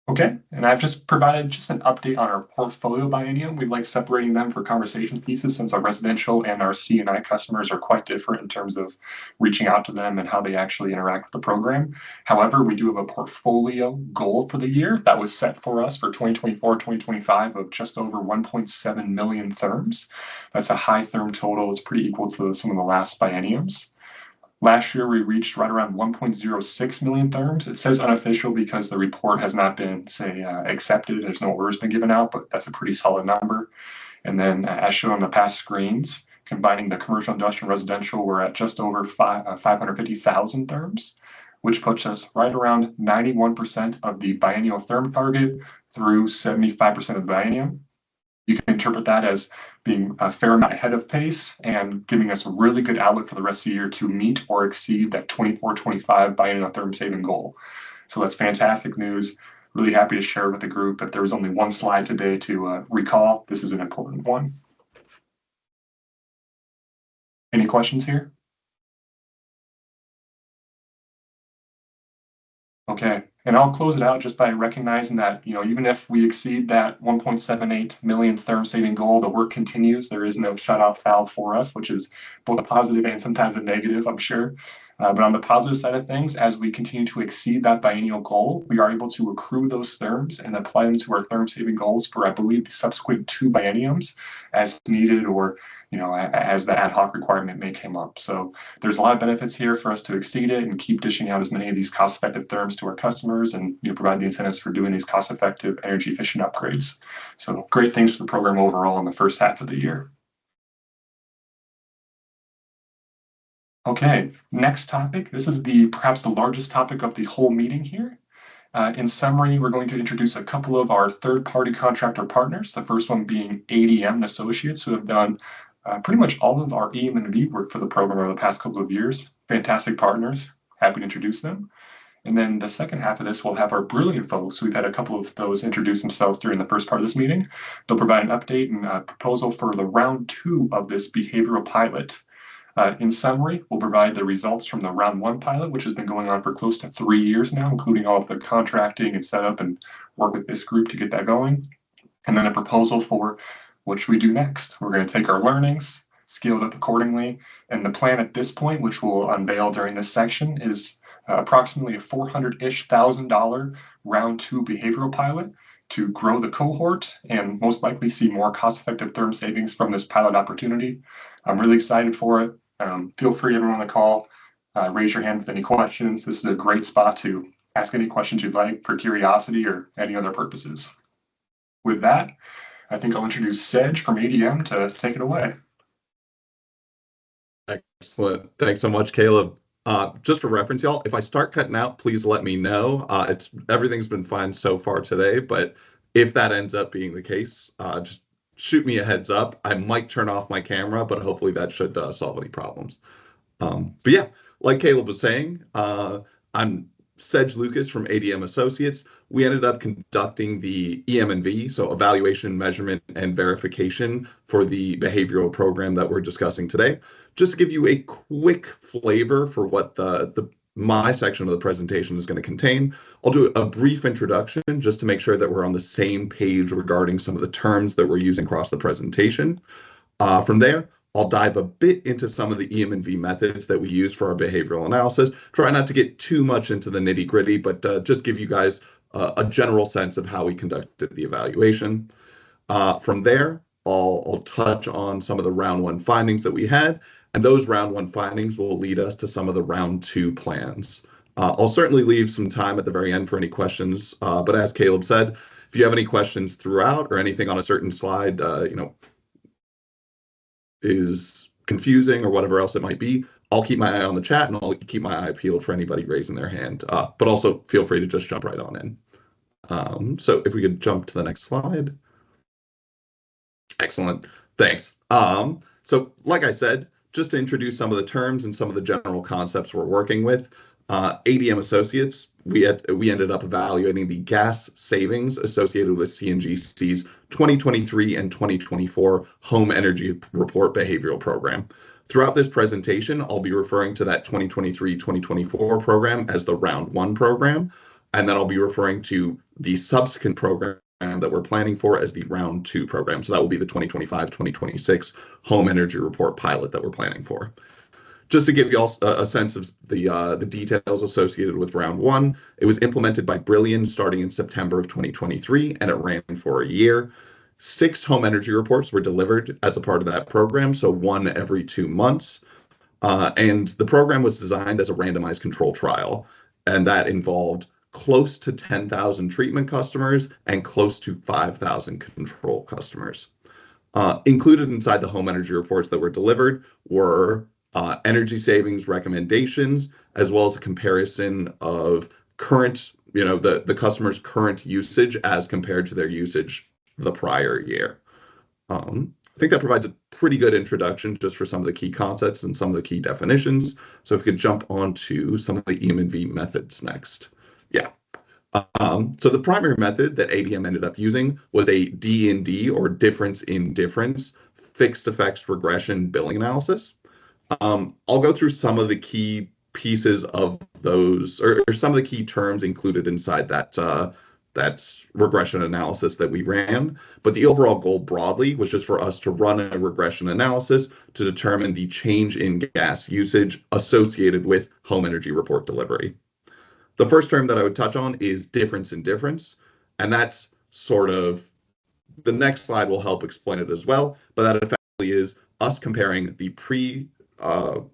Okay, and I've just provided just an update on our portfolio biennium. We like separating them for conversation pieces since our residential and our C&I customers are quite different in terms of reaching out to them and how they actually interact with the program. However, we do have a portfolio goal for the year that was set for us for 2024-2025 of just over 1.7 million therms. That's a high therm total. It's pretty equal to some of the last bienniums. Last year, we reached right around 1.06 million therms. It says unofficial because the report has not been, accepted. There's no orders been given out, but that's a pretty solid number. And then, as shown on the past screens, combining the commercial, industrial, residential, we're at just over 550,000 therms, which puts us right around 91% of the biennial therm target through 75% of the biennium. You can interpret that as being a fair amount ahead of pace and giving us a really good outlook for the rest of the year to meet or exceed that 24-25 biennial therm saving goal. So that's fantastic news. Really happy to share with the group that there was only one slide today to recall. This is an important one. Any questions here? Okay, and I'll close it out just by recognizing that, even if we exceed that 1.78 million therm saving goal, the work continues. There is no shut-off valve for us, which is both a positive and sometimes a negative, I'm sure. But on the positive side of things, as we continue to exceed that biennial goal, we are able to accrue those therms and apply them to our therm saving goals for, I believe, the subsequent 2 bienniums as needed or, as the ad hoc requirement may come up. So there's a lot of benefits here for us to exceed it and keep dishing out as many of these cost-effective therms to our customers and provide the incentives for doing these cost-effective, energy-efficient upgrades. So great things for the program overall in the first half of the year. Okay, next topic. This is perhaps the largest topic of the whole meeting here. In summary, we're going to introduce a couple of our third-party contractor partners, the first one being ADM Associates, who have done pretty much all of our EM&V work for the program over the past couple of years. Fantastic partners. Happy to introduce them. And then the second half of this, we'll have our Brilliant folks. We've had a couple of those introduce themselves during the first part of this meeting. They'll provide an update and a proposal for the round 2 of this behavioral pilot. In summary, we'll provide the results from the round 1 pilot, which has been going on for close to 3 years now, including all of the contracting and setup and work with this group to get that going. And then a proposal for what should we do next. We're going to take our learnings, scale it up accordingly. And the plan at this point, which we'll unveil during this section, is approximately a $400-ish thousand round 2 behavioral pilot to grow the cohort and most likely see more cost-effective therm savings from this pilot opportunity. I'm really excited for it. Feel free, everyone on the call, raise your hand with any questions. This is a great spot to ask any questions you'd like for curiosity or any other purposes. With that, I think I'll introduce Sedge from ADM to take it away. Excellent. Thanks so much, Caleb. Just for reference, y'all, if I start cutting out, please let me know. Everything's been fine so far today, but if that ends up being the case, just shoot me a heads up. I might turn off my camera, but hopefully that should solve any problems. But yeah, like Caleb was saying, I'm Sedge Lucas from ADM Associates. We ended up conducting the EM&V, so evaluation, measurement, and verification for the behavioral program that we're discussing today. Just to give you a quick flavor for what my section of the presentation is going to contain, I'll do a brief introduction just to make sure that we're on the same page regarding some of the terms that we're using across the presentation. From there, I'll dive a bit into some of the EM&V methods that we use for our behavioral analysis. Try not to get too much into the nitty-gritty, but just give you guys a general sense of how we conducted the evaluation. From there, I'll touch on some of the round one findings that we had, and those round one findings will lead us to some of the round two plans. I'll certainly leave some time at the very end for any questions, but as Caleb said, if you have any questions throughout or anything on a certain slide, is confusing or whatever else it might be, I'll keep my eye on the chat and I'll keep my eye peeled for anybody raising their hand. But also feel free to just jump right on in. So if we could jump to the next slide. Excellent. Thanks. So like I said, just to introduce some of the terms and some of the general concepts we're working with, ADM Associates, we ended up evaluating the gas savings associated with CNGC's 2023 and 2024 Home Energy Report Behavioral Program. Throughout this presentation, I'll be referring to that 2023-2024 program as the Round 1 program, and then I'll be referring to the subsequent program that we're planning for as the Round 2 program. So that will be the 2025-2026 Home Energy Report pilot that we're planning for. Just to give you all a sense of the details associated with Round 1, it was implemented by Brillion starting in September of 2023, and it ran for a year. 6 home energy reports were delivered as a part of that program, so 1 every 2 months. And the program was designed as a randomized control trial, and that involved close to 10,000 treatment customers and close to 5,000 control customers. Included inside the home energy reports that were delivered were energy savings recommendations, as well as a comparison of current, the customer's current usage as compared to their usage the prior year. I think that provides a pretty good introduction just for some of the key concepts and some of the key definitions. So if we could jump on to some of the EM&V methods next. Yeah. So the primary method that ADM ended up using was a D&D, or difference in difference, fixed effects regression billing analysis. I'll go through some of the key pieces of those, or some of the key terms included inside that regression analysis that we ran. But the overall goal broadly was just for us to run a regression analysis to determine the change in gas usage associated with home energy report delivery. The first term that I would touch on is difference in difference, and that's sort of, the next slide will help explain it as well, but that effectively is us comparing the pre-home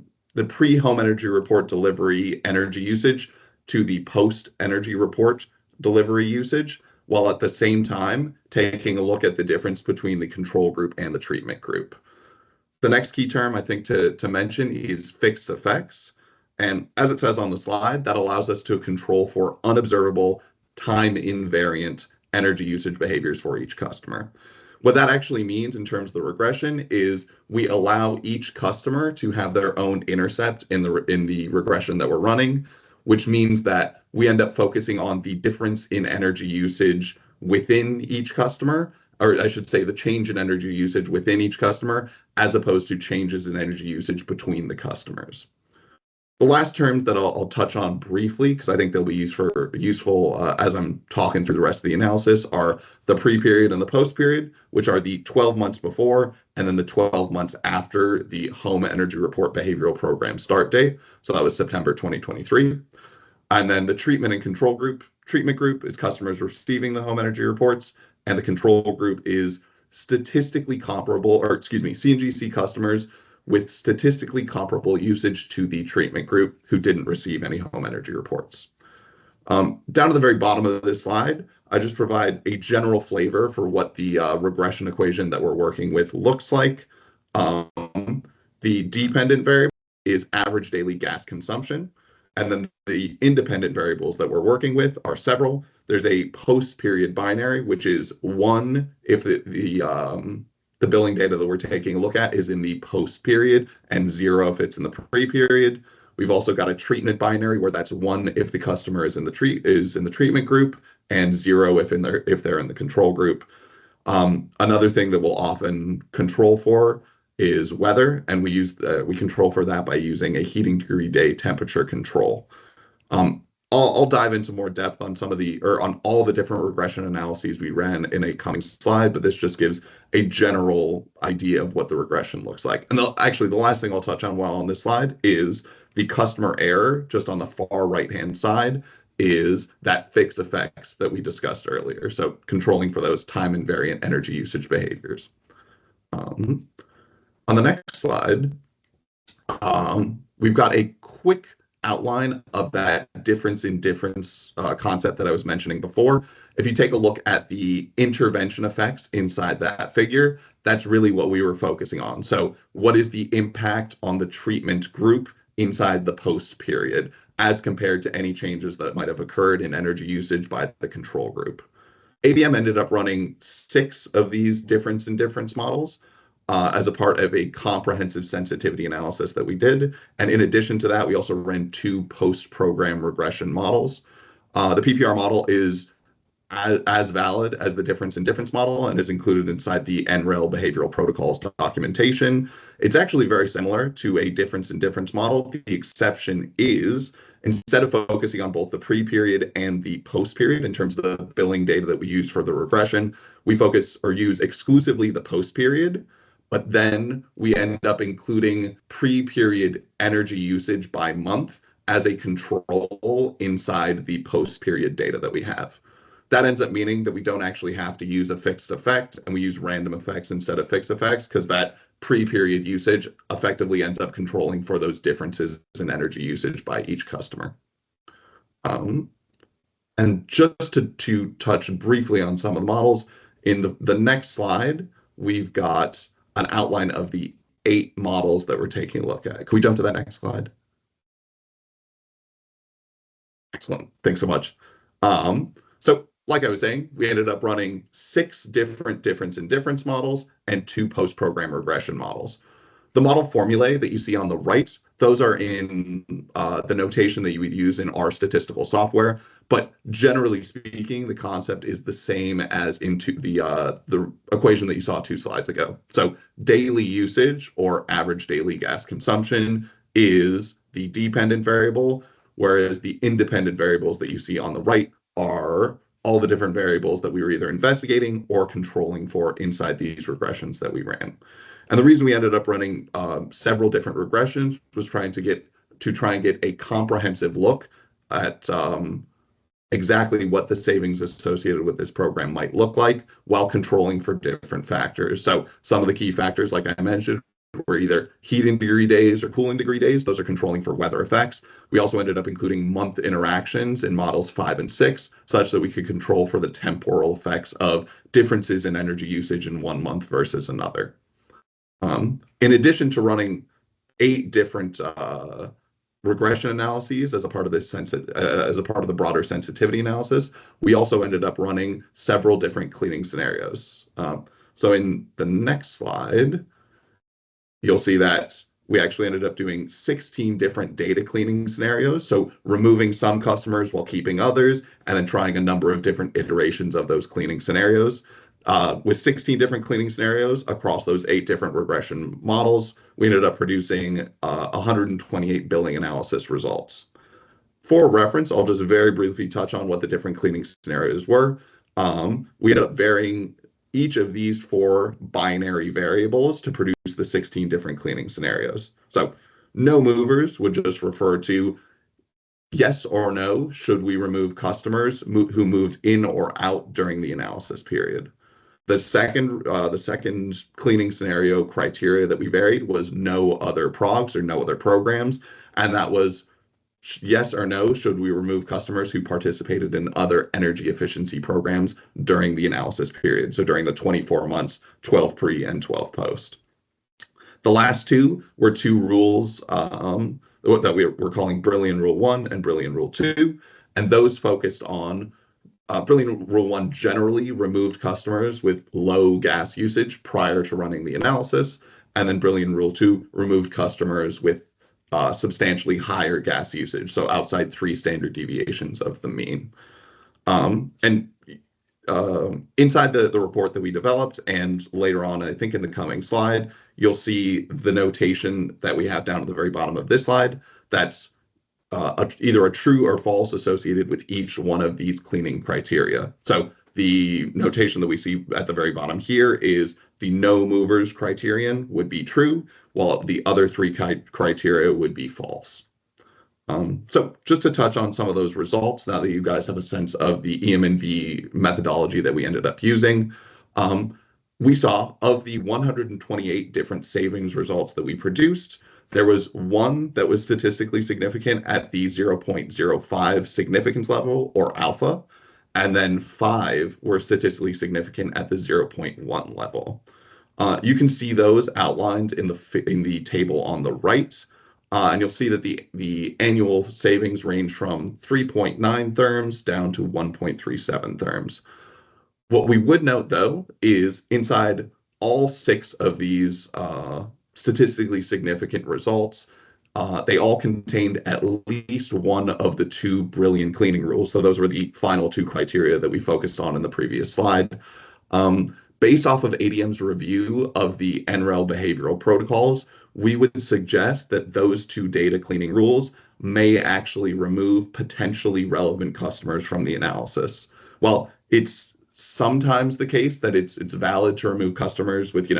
energy report delivery energy usage to the post-energy report delivery usage, while at the same time taking a look at the difference between the control group and the treatment group. The next key term I think to mention is fixed effects. And as it says on the slide, that allows us to control for unobservable, time-invariant energy usage behaviors for each customer. What that actually means in terms of the regression is we allow each customer to have their own intercept in the regression that we're running, which means that we end up focusing on the difference in energy usage within each customer, or I should say the change in energy usage within each customer, as opposed to changes in energy usage between the customers. The last terms that I'll touch on briefly, because I think they'll be useful as I'm talking through the rest of the analysis, are the pre-period and the post-period, which are the 12 months before and then the 12 months after the Home Energy Report Behavioral Program start date. So that was September 2023. And then the treatment and control group. Treatment group is customers receiving the home energy reports, and the control group is statistically comparable, or excuse me, CNGC customers with statistically comparable usage to the treatment group who didn't receive any home energy reports. Down to the very bottom of this slide, I just provide a general flavor for what the regression equation that we're working with looks like. The dependent variable is average daily gas consumption, and then the independent variables that we're working with are several. There's a post-period binary, which is 1 if the billing data that we're taking a look at is in the post period, and 0 if it's in the pre-period. We've also got a treatment binary where that's 1 if the customer is in the treatment group, and 0 if they're in the control group. Another thing that we'll often control for is weather, and we control for that by using a heating degree day temperature control. I'll dive into more depth on on all the different regression analyses we ran in a coming slide, but this just gives a general idea of what the regression looks like. And actually, the last thing I'll touch on while on this slide is the customer error, just on the far right-hand side. is that fixed effects that we discussed earlier. So controlling for those time invariant energy usage behaviors. On the next slide, we've got a quick outline of that difference in difference concept that I was mentioning before. If you take a look at the intervention effects inside that figure, that's really what we were focusing on. So what is the impact on the treatment group inside the post period as compared to any changes that might have occurred in energy usage by the control group? ABM ended up running 6 of these difference in difference models as a part of a comprehensive sensitivity analysis that we did. And in addition to that, we also ran 2 post-program regression models. The PPR model is as valid as the difference in difference model and is included inside the NREL behavioral protocols documentation. It's actually very similar to a difference in difference model. The exception is, instead of focusing on both the pre-period and the post-period in terms of the billing data that we use for the regression, we focus or use exclusively the post-period, but then we end up including pre-period energy usage by month as a control inside the post-period data that we have. That ends up meaning that we don't actually have to use a fixed effect, and we use random effects instead of fixed effects, because that pre-period usage effectively ends up controlling for those differences in energy usage by each customer. And just to touch briefly on some of the models, in the next slide, we've got an outline of the 8 models that we're taking a look at. Can we jump to that next slide? Excellent. Thanks so much. So like I was saying, we ended up running 6 different difference in difference models and 2 post-program regression models. The model formulae that you see on the right, those are in the notation that you would use in our statistical software. But generally speaking, the concept is the same as into the equation that you saw 2 slides ago. So daily usage or average daily gas consumption is the dependent variable, whereas the independent variables that you see on the right are all the different variables that we were either investigating or controlling for inside these regressions that we ran. And the reason we ended up running several different regressions was try and get a comprehensive look at exactly what the savings associated with this program might look like while controlling for different factors. So some of the key factors, like I mentioned, were either heating degree days or cooling degree days. Those are controlling for weather effects. We also ended up including month interactions in models 5 and 6, such that we could control for the temporal effects of differences in energy usage in one month versus another. In addition to running 8 different regression analyses as a part of this as a part of the broader sensitivity analysis, we also ended up running several different cleaning scenarios. So in the next slide, you'll see that we actually ended up doing 16 different data cleaning scenarios. So removing some customers while keeping others, and then trying a number of different iterations of those cleaning scenarios. With 16 different cleaning scenarios across those 8 different regression models, we ended up producing 128 billing analysis results. For reference, I'll just very briefly touch on what the different cleaning scenarios were. We ended up varying each of these 4 binary variables to produce the 16 different cleaning scenarios. So no movers would just refer to yes or no, should we remove customers who moved in or out during the analysis period. The second cleaning scenario criteria that we varied was no other progs or no other programs, and that was yes or no, should we remove customers who participated in other energy efficiency programs during the analysis period, so during the 24 months, 12 pre and 12 post. The last 2 were 2 rules that we're calling Brilliant Rule 1 and Brilliant Rule 2, and those focused on Brilliant Rule 1 generally removed customers with low gas usage prior to running the analysis, and then Brilliant Rule 2 removed customers with substantially higher gas usage, so outside 3 standard deviations of the mean. Inside the report that we developed, and later on, I think in the coming slide, you'll see the notation that we have down at the very bottom of this slide that's either a true or false associated with each one of these cleaning criteria. So the notation that we see at the very bottom here is the no movers criterion would be true, while the other 3 criteria would be false. So just to touch on some of those results, now that you guys have a sense of the EM&V methodology that we ended up using, we saw of the 128 different savings results that we produced, there was one that was statistically significant at the 0.05 significance level, or alpha, and then 5 were statistically significant at the 0.1 level. You can see those outlined in the table on the right. And you'll see that the annual savings range from 3.9 therms down to 1.37 therms. What we would note, though, is inside all 6 of these statistically significant results, they all contained at least one of the 2 Brilliant cleaning rules. So those were the final 2 criteria that we focused on in the previous slide. Based off of ADM's review of the NREL behavioral protocols, we would suggest that those 2 data cleaning rules may actually remove potentially relevant customers from the analysis. While it's sometimes the case that it's valid to remove customers with,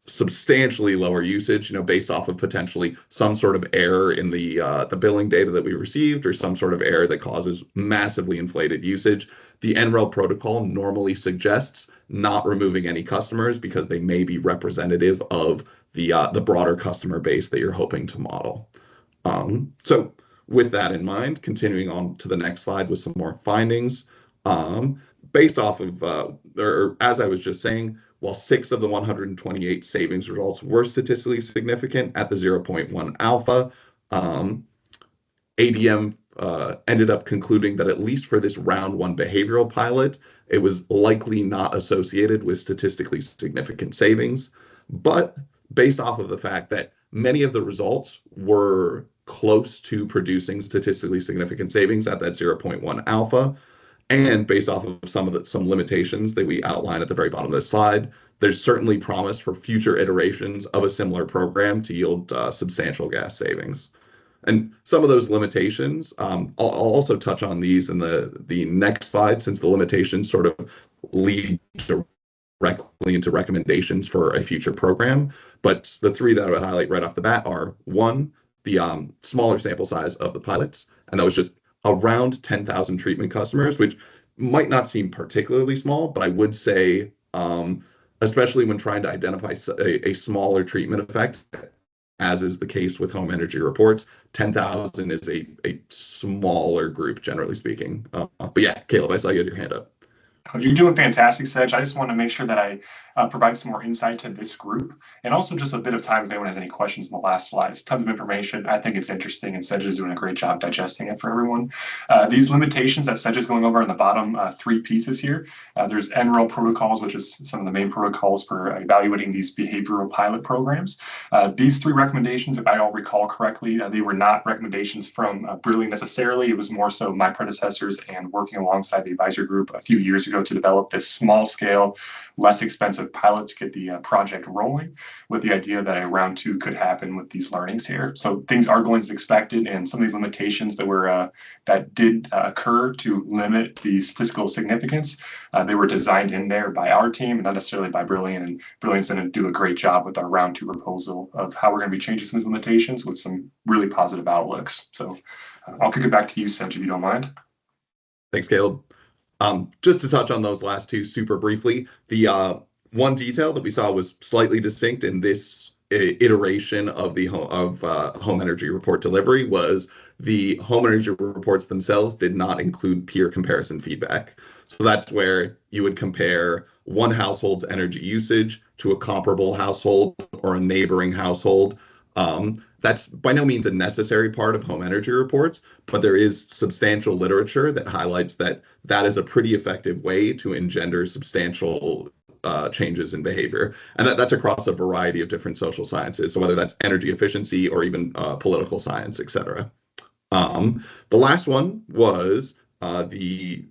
substantially lower usage, based off of potentially some sort of error in the billing data that we received, or some sort of error that causes massively inflated usage, the NREL protocol normally suggests not removing any customers because they may be representative of the broader customer base that you're hoping to model. So with that in mind, continuing on to the next slide with some more findings, based off of, or as I was just saying, while 6 of the 128 savings results were statistically significant at the 0.1 alpha, ADM ended up concluding that at least for this round 1 behavioral pilot, it was likely not associated with statistically significant savings. But based off of the fact that many of the results were close to producing statistically significant savings at that 0.1 alpha, and based off of some limitations that we outline at the very bottom of the slide, there's certainly promise for future iterations of a similar program to yield substantial gas savings. And some of those limitations, I'll also touch on these in the next slide, since the limitations sort of lead directly into recommendations for a future program. But the 3 that I would highlight right off the bat are, 1, the smaller sample size of the pilots, and that was just around 10,000 treatment customers, which might not seem particularly small, but I would say, especially when trying to identify a smaller treatment effect, as is the case with home energy reports, 10,000 is a smaller group, generally speaking. But yeah, Caleb, I saw you had your hand up. You're doing fantastic, Sedge. I just want to make sure that I provide some more insight to this group, and also just a bit of time if anyone has any questions in the last slides. Tons of information. I think it's interesting, and Sedge is doing a great job digesting it for everyone. These limitations that Sedge is going over in the bottom 3 pieces here. There's NREL protocols, which is some of the main protocols for evaluating these behavioral pilot programs. These 3 recommendations, if I all recall correctly, they were not recommendations from Brilliant necessarily. It was more so my predecessors and working alongside the advisory group a few years ago to develop this small scale, less expensive pilot to get the project rolling, with the idea that a round 2 could happen with these learnings here. So things are going as expected, and some of these limitations that did occur to limit the statistical significance, they were designed in there by our team and not necessarily by Brilliant. And Brilliant's going to do a great job with our round 2 proposal of how we're going to be changing some of these limitations with some really positive outlooks. So I'll kick it back to you, Sedge, if you don't mind. Thanks, Caleb. Just to touch on those last 2 super briefly, the one detail that we saw was slightly distinct in this iteration of the home energy report delivery was the home energy reports themselves did not include peer comparison feedback. So that's where you would compare one household's energy usage to a comparable household or a neighboring household. That's by no means a necessary part of home energy reports, but there is substantial literature that highlights that is a pretty effective way to engender substantial changes in behavior. And that's across a variety of different social sciences, so whether that's energy efficiency or even political science, etc. The last one was the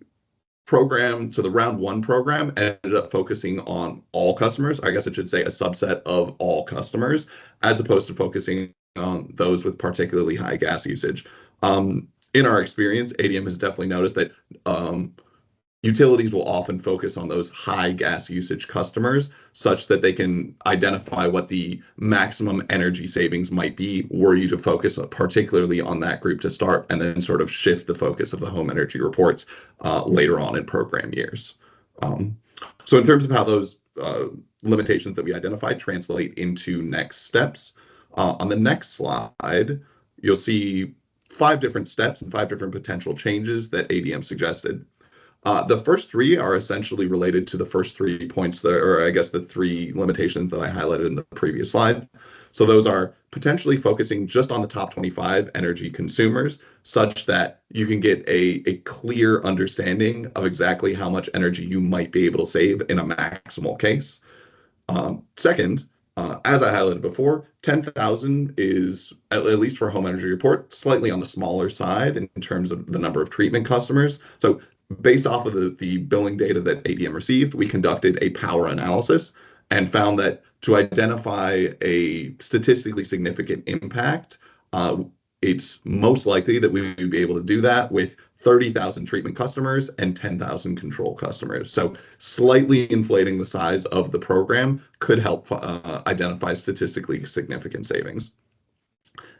program. So the round 1 program ended up focusing on all customers. I guess I should say a subset of all customers, as opposed to focusing on those with particularly high gas usage. In our experience, ADM has definitely noticed that utilities will often focus on those high gas usage customers such that they can identify what the maximum energy savings might be were you to focus particularly on that group to start, and then sort of shift the focus of the home energy reports later on in program years. So in terms of how those limitations that we identified translate into next steps, on the next slide, you'll see 5 different steps and 5 different potential changes that ADM suggested. The first 3 are essentially related to the first 3 points there, or I guess the 3 limitations that I highlighted in the previous slide. So those are potentially focusing just on the top 25 energy consumers, such that you can get a clear understanding of exactly how much energy you might be able to save in a maximal case. Second, as I highlighted before, 10,000 is, at least for home energy report, slightly on the smaller side in terms of the number of treatment customers. So based off of the billing data that ADM received, we conducted a power analysis and found that to identify a statistically significant impact, it's most likely that we would be able to do that with 30,000 treatment customers and 10,000 control customers. So slightly inflating the size of the program could help identify statistically significant savings.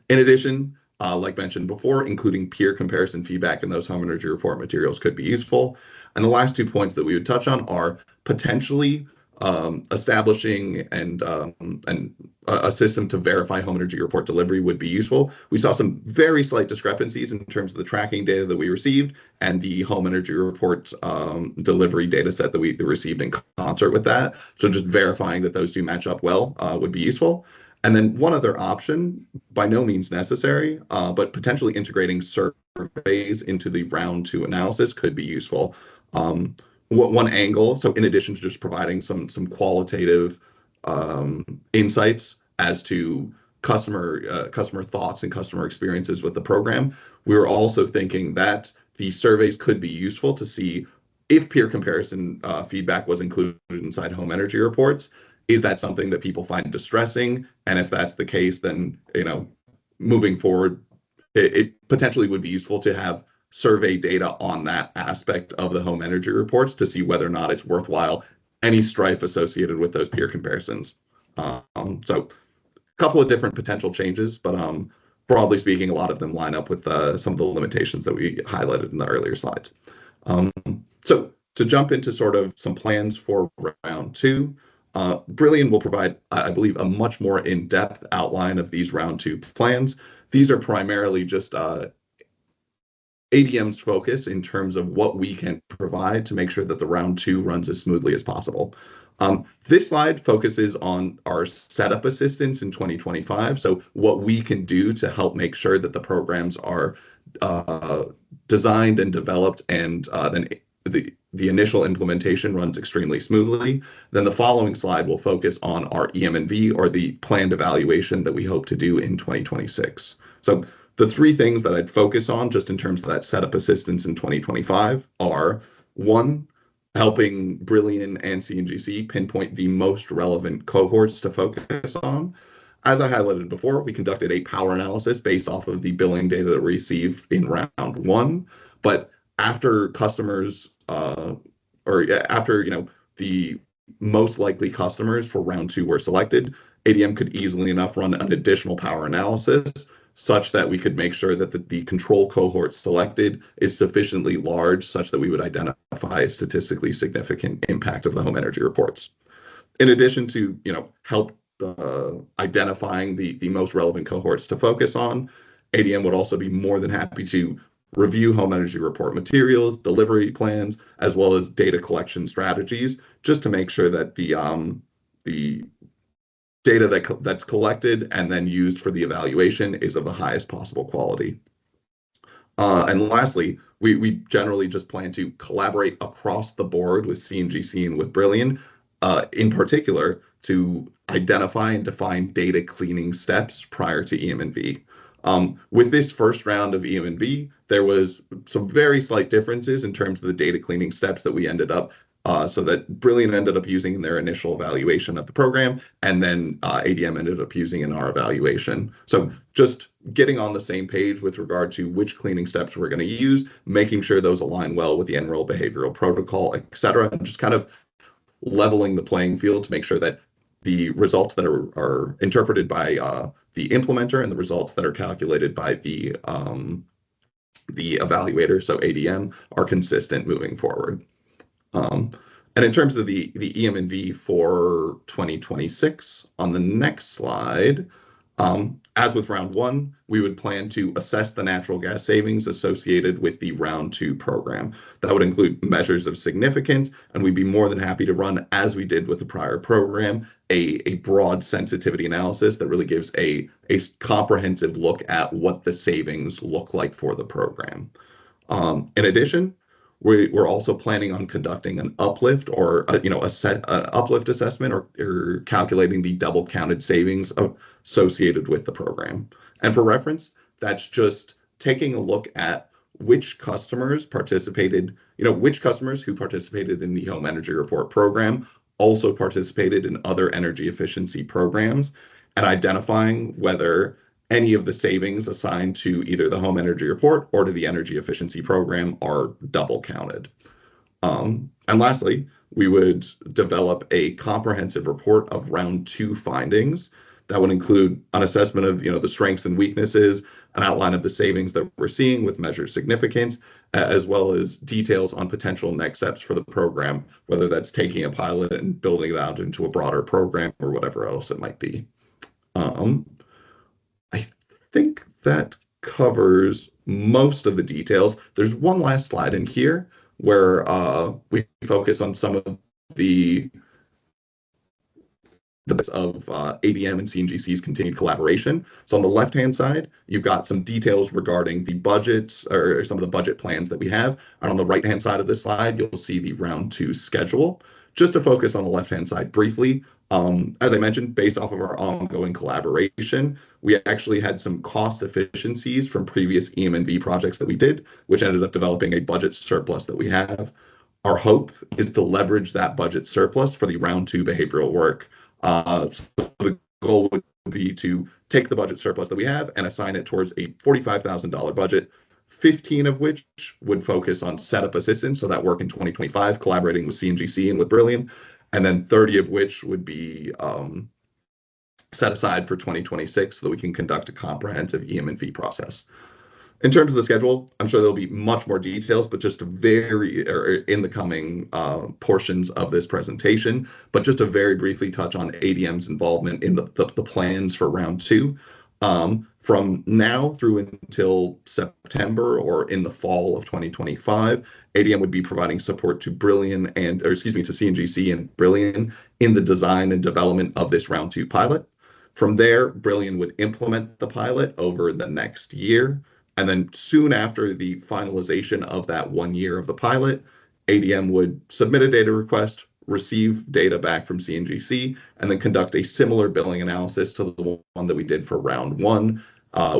In addition, like mentioned before, including peer comparison feedback in those home energy report materials could be useful. And the last 2 points that we would touch on are potentially establishing and a system to verify home energy report delivery would be useful. We saw some very slight discrepancies in terms of the tracking data that we received and the home energy report delivery data set that we received in concert with that. So just verifying that those do match up well would be useful. And then one other option, by no means necessary, but potentially integrating surveys into the round 2 analysis could be useful. One angle, so in addition to just providing some qualitative insights as to customer thoughts and customer experiences with the program, we were also thinking that the surveys could be useful to see if peer comparison feedback was included inside home energy reports. Is that something that people find distressing? And if that's the case, then moving forward, it potentially would be useful to have survey data on that aspect of the home energy reports to see whether or not it's worthwhile, any strife associated with those peer comparisons. So a couple of different potential changes, but broadly speaking, a lot of them line up with some of the limitations that we highlighted in the earlier slides. So to jump into sort of some plans for round 2, Brilliant will provide, I believe, a much more in-depth outline of these round 2 plans. These are primarily just ADM's focus in terms of what we can provide to make sure that the round 2 runs as smoothly as possible. This slide focuses on our setup assistance in 2025. So what we can do to help make sure that the programs are designed and developed, and then the initial implementation runs extremely smoothly. Then the following slide will focus on our EM&V, or the planned evaluation that we hope to do in 2026. So the 3 things that I'd focus on just in terms of that setup assistance in 2025 are, 1, helping Brilliant and CNGC pinpoint the most relevant cohorts to focus on. As I highlighted before, we conducted a power analysis based off of the billing data that we received in round 1. But after customers, after the most likely customers for round 2 were selected, ADM could easily enough run an additional power analysis such that we could make sure that the control cohort selected is sufficiently large such that we would identify a statistically significant impact of the home energy reports. In addition to help identifying the most relevant cohorts to focus on, ADM would also be more than happy to review home energy report materials, delivery plans, as well as data collection strategies, just to make sure that the data that's collected and then used for the evaluation is of the highest possible quality. And lastly, we generally just plan to collaborate across the board with CNGC and with Brilliant, in particular, to identify and define data cleaning steps prior to EM&V. With this first round of EM&V, there was some very slight differences in terms of the data cleaning steps that we ended up So that Brilliant ended up using in their initial evaluation of the program, and then ADM ended up using in our evaluation. So just getting on the same page with regard to which cleaning steps we're going to use, making sure those align well with the NREL behavioral protocol, et cetera, and just kind of leveling the playing field to make sure that the results that are interpreted by the implementer and the results that are calculated by the evaluator, so ADM, are consistent moving forward. And in terms of the EM&V for 2026, on the next slide, as with round one, we would plan to assess the natural gas savings associated with the round two program. That would include measures of significance, and we'd be more than happy to run, as we did with the prior program, a broad sensitivity analysis that really gives a comprehensive look at what the savings look like for the program. In addition, we're also planning on conducting an uplift or an uplift assessment or calculating the double counted savings associated with the program. And for reference, that's just taking a look at which customers participated, which customers who participated in the Home Energy Report program also participated in other energy efficiency programs, and identifying whether any of the savings assigned to either the Home Energy Report or to the Energy Efficiency Program are double counted. And lastly, we would develop a comprehensive report of round two findings that would include an assessment of the strengths and weaknesses, an outline of the savings that we're seeing with measured significance, as well as details on potential next steps for the program, whether that's taking a pilot and building it out into a broader program or whatever else it might be. I think that covers most of the details. There's one last slide in here where we focus on some of the of ADM and CNGC's continued collaboration. So on the left-hand side, you've got some details regarding the budgets or some of the budget plans that we have. And on the right-hand side of this slide, you'll see the round two schedule. Just to focus on the left-hand side briefly, as I mentioned, based off of our ongoing collaboration, we actually had some cost efficiencies from previous EM&V projects that we did, which ended up developing a budget surplus that we have. Our hope is to leverage that budget surplus for the round two behavioral work. So the goal would be to take the budget surplus that we have and assign it towards a $45,000 budget, 15 of which would focus on setup assistance, so that work in 2025, collaborating with CNGC and with Brilliant, and then 30 of which would be set aside for 2026 so that we can conduct a comprehensive EM&V process. In terms of the schedule, I'm sure there'll be much more details, but just in the coming portions of this presentation, but just to very briefly touch on ADM's involvement in the plans for round two. From now through until September or in the fall of 2025, ADM would be providing support to Brilliant to CNGC and Brilliant in the design and development of this round two pilot. From there, Brilliant would implement the pilot over the next year. And then soon after the finalization of that 1 year of the pilot, ADM would submit a data request, receive data back from CNGC, and then conduct a similar billing analysis to the one that we did for round one,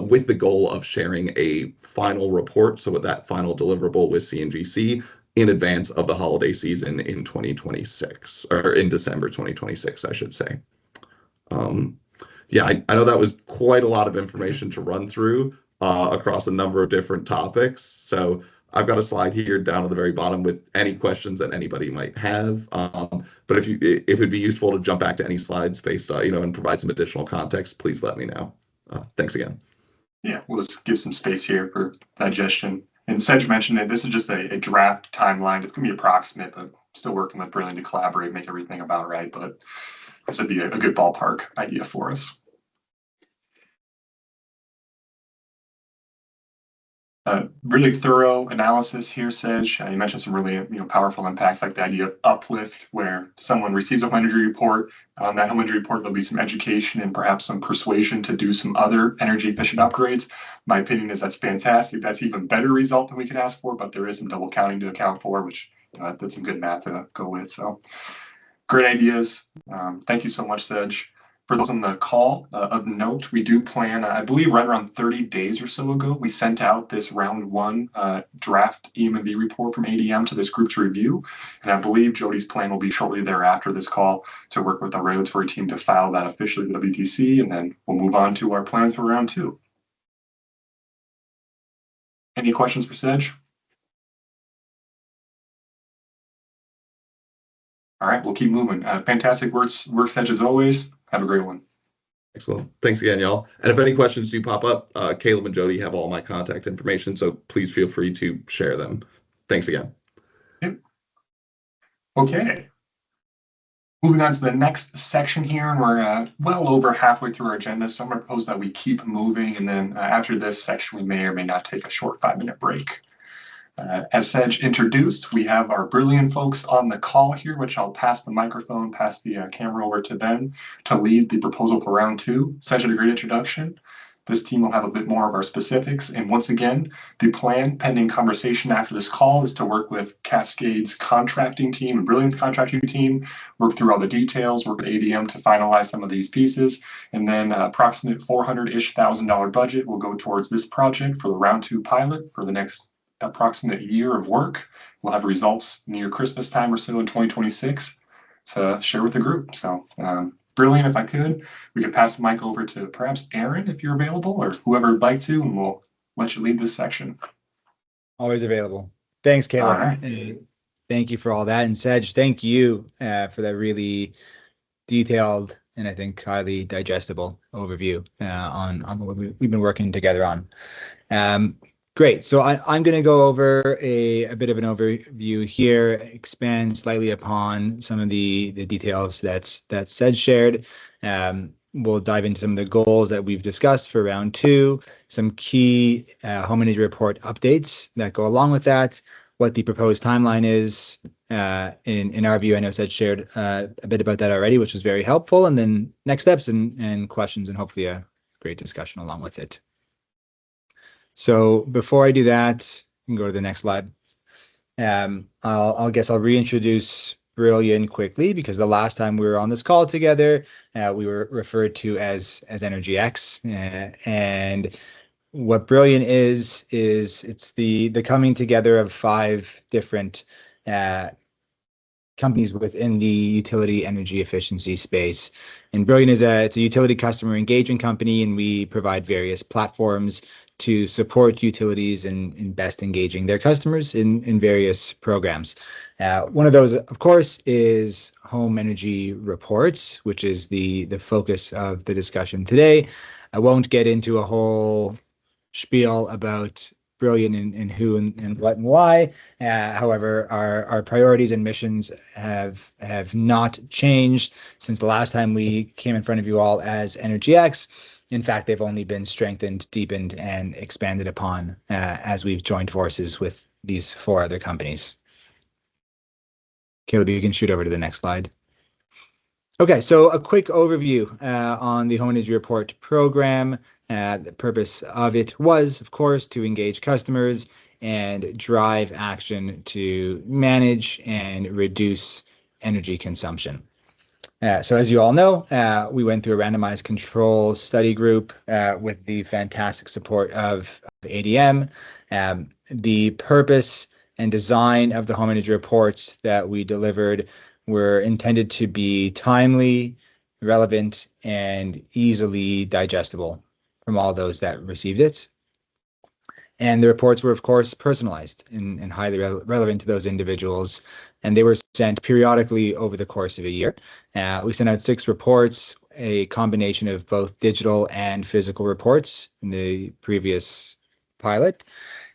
with the goal of sharing a final report, so with that final deliverable with CNGC in advance of the holiday season in 2026, or in December 2026, I should say. I know that was quite a lot of information to run through across a number of different topics. So I've got a slide here down at the very bottom with any questions that anybody might have. But if it'd be useful to jump back to any slides based on, and provide some additional context, please let me know. Thanks again. Yeah, we'll just give some space here for digestion. And Sedge mentioned that this is just a draft timeline. It's going to be approximate, but still working with Brilliant to collaborate, make everything about right. But this would be a good ballpark idea for us. Really thorough analysis here, Sedge. You mentioned some really powerful impacts, like the idea of uplift, where someone receives a home energy report. On that home energy report, there'll be some education and perhaps some persuasion to do some other energy efficient upgrades. My opinion is that's fantastic. That's even better result than we could ask for, but there is some double counting to account for, which that's some good math to go with. So great ideas. Thank you so much, Sedge. For those on the call, of note, we do plan, I believe right around 30 days or so ago, we sent out this round one draft EM&V report from ADM to this group to review. And I believe Jody's plan will be shortly thereafter this call to work with the regulatory team to file that officially with WTC, and then we'll move on to our plans for round two. Any questions for Sedge? All right, we'll keep moving. Fantastic work, Sedge, as always. Have a great one. Excellent. Thanks again, y'all. And if any questions do pop up, Caleb and Jody have all my contact information, so please feel free to share them. Thanks again. Okay. Moving on to the next section here, and we're well over halfway through our agenda, so I'm going to propose that we keep moving, and then after this section, we may or may not take a short 5-minute break. As Sedge introduced, we have our brilliant folks on the call here, which I'll pass the microphone, pass the camera over to them to lead the proposal for round two. Sedge had a great introduction. This team will have a bit more of our specifics. And once again, the plan pending conversation after this call is to work with Cascade's contracting team and Brilliant's contracting team, work through all the details, work with ADM to finalize some of these pieces. And then approximate $400-ish thousand budget will go towards this project for the round two pilot for the next approximate year of work. We'll have results near Christmas time or so in 2026 to share with the group. So Brilliant, if I could, we could pass the mic over to perhaps Aaron, if you're available, or whoever would like to, and we'll let you lead this section. Always available. Thanks, Caleb. All right. Thank you for all that. And Sedge, thank you for that really detailed and I think highly digestible overview on what we've been working together on. Great. So I'm going to go over a bit of an overview here, expand slightly upon some of the details that Sedge shared. We'll dive into some of the goals that we've discussed for round two, some key home energy report updates that go along with that, what the proposed timeline is. In our view, I know Sedge shared a bit about that already, which was very helpful, and then next steps and questions, and hopefully a great discussion along with it. So before I do that, you can go to the next slide. I'll reintroduce Brilliant quickly, because the last time we were on this call together, we were referred to as Energy X, and what Brilliant is it's the coming together of 5 different companies within the utility energy efficiency space. And Brilliant it's a utility customer engagement company, and we provide various platforms to support utilities in best engaging their customers in various programs. One of those, of course, is home energy reports, which is the focus of the discussion today. I won't get into a whole spiel about Brilliant and who and what and why. However, our priorities and missions have not changed since the last time we came in front of you all as Energy X. In fact, they've only been strengthened, deepened, and expanded upon as we've joined forces with these 4 other companies. Caleb, you can shoot over to the next slide. Okay, so a quick overview on the Home Energy Report program. The purpose of it was, of course, to engage customers and drive action to manage and reduce energy consumption. So as you all know, we went through a randomized control study group with the fantastic support of ADM. The purpose and design of the home energy reports that we delivered were intended to be timely, relevant, and easily digestible from all those that received it. And the reports were, of course, personalized and highly relevant to those individuals. And they were sent periodically over the course of a year. We sent out 6 reports, a combination of both digital and physical reports in the previous pilot.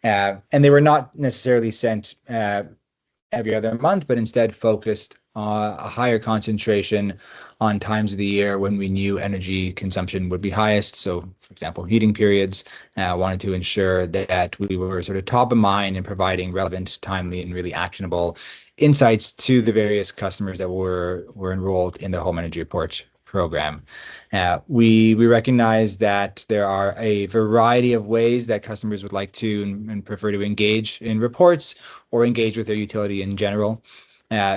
And they were not necessarily sent every other month, but instead focused on a higher concentration on times of the year when we knew energy consumption would be highest. So, for example, heating periods, wanted to ensure that we were sort of top of mind in providing relevant, timely, and really actionable insights to the various customers that were enrolled in the Home Energy Report program. We recognize that there are a variety of ways that customers would like to and prefer to engage in reports or engage with their utility in general.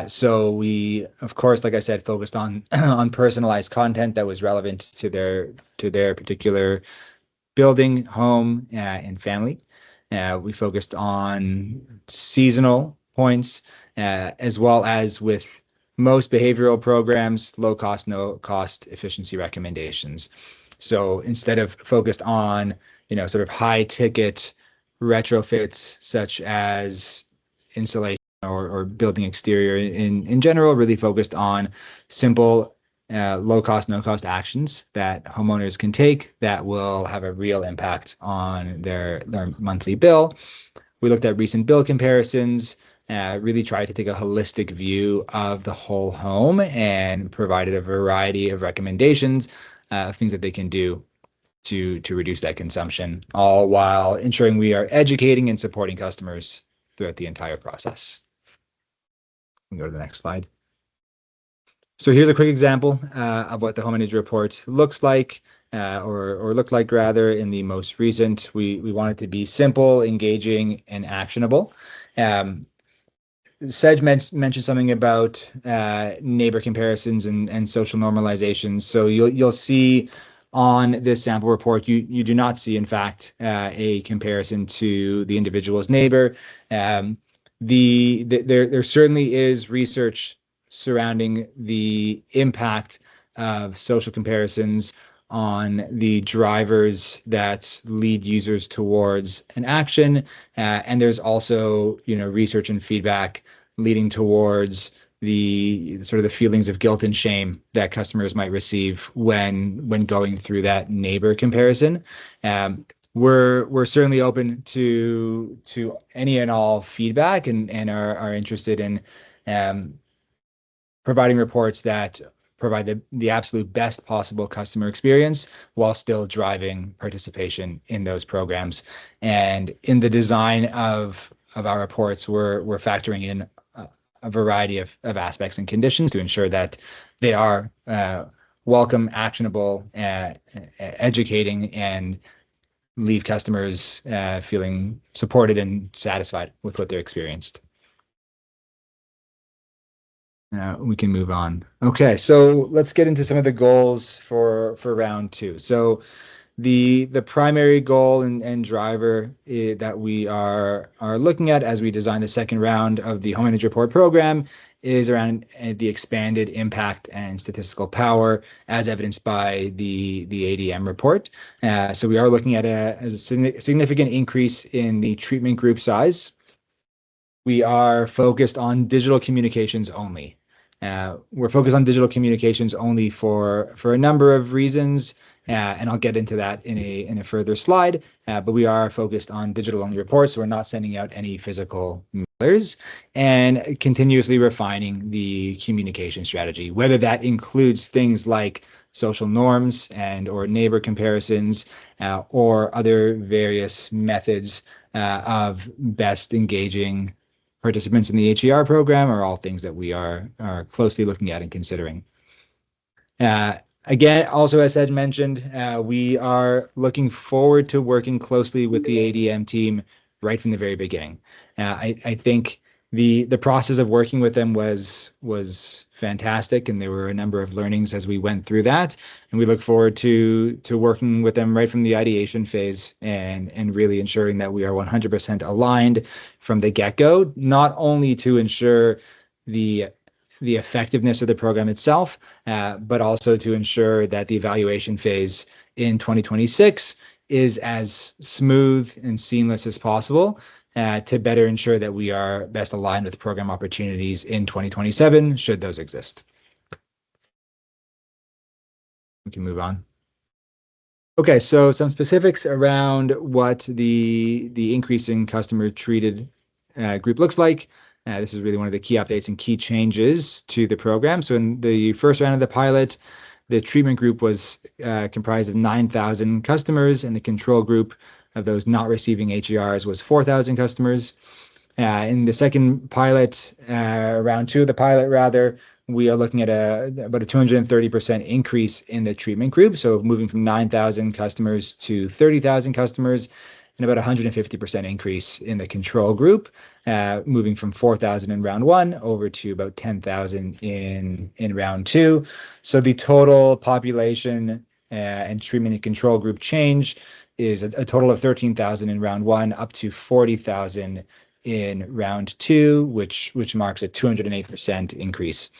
So we, of course, like I said, focused on on personalized content that was relevant to their particular building, home, and family. We focused on seasonal points, as well as with most behavioral programs, low cost, no cost efficiency recommendations. So instead of focused on, sort of high ticket retrofits such as insulation or building exterior in general, really focused on simple low cost, no cost actions that homeowners can take that will have a real impact on their monthly bill. We looked at recent bill comparisons, really tried to take a holistic view of the whole home and provided a variety of recommendations of things that they can do to reduce that consumption, all while ensuring we are educating and supporting customers throughout the entire process. We can go to the next slide. So here's a quick example of what the home energy report looks like, or looked like rather in the most recent. We want it to be simple, engaging, and actionable. Sedge mentioned something about neighbor comparisons and social normalizations. So you'll see on this sample report, you do not see, in fact, a comparison to the individual's neighbor. There certainly is research surrounding the impact of social comparisons on the drivers that lead users towards an action. And there's also, research and feedback leading towards the sort of the feelings of guilt and shame that customers might receive when going through that neighbor comparison. We're certainly open to any and all feedback and are interested in providing reports that provide the absolute best possible customer experience while still driving participation in those programs. And in the design of our reports, we're factoring in a variety of aspects and conditions to ensure that they are welcome, actionable, educating, and leave customers feeling supported and satisfied with what they're experienced. We can move on. Okay, so let's get into some of the goals for round two. So the primary goal and driver that we are looking at as we design the second round of the Home Energy Report program is around the expanded impact and statistical power as evidenced by the ADM report. So we are looking at a significant increase in the treatment group size. We are focused on digital communications only. We're focused on digital communications only for a number of reasons, and I'll get into that in a further slide. But we are focused on digital only reports, so we're not sending out any physical mailers, and continuously refining the communication strategy, whether that includes things like social norms and or neighbor comparisons, or other various methods of best engaging participants in the HER program, are all things that we are closely looking at and considering. Again, also as Ed mentioned, we are looking forward to working closely with the ADM team right from the very beginning. I think the process of working with them was fantastic, and there were a number of learnings as we went through that. And we look forward to working with them right from the ideation phase and really ensuring that we are 100% aligned from the get-go, not only to ensure the effectiveness of the program itself, but also to ensure that the evaluation phase in 2026 is as smooth and seamless as possible, to better ensure that we are best aligned with program opportunities in 2027, should those exist. We can move on. Okay, so some specifics around what the increasing customer treated group looks like. This is really one of the key updates and key changes to the program. So in the first round of the pilot, the treatment group was comprised of 9,000 customers, and the control group of those not receiving HERs was 4,000 customers. In the second pilot, round two of the pilot rather, we are looking at about a 230% increase in the treatment group. So moving from 9,000 customers to 30,000 customers. and about 150% increase in the control group, moving from 4,000 in round one over to about 10,000 in round two. So the total population and treatment and control group change is a total of 13,000 in round one, up to 40,000 in round two, which marks a 208% increase.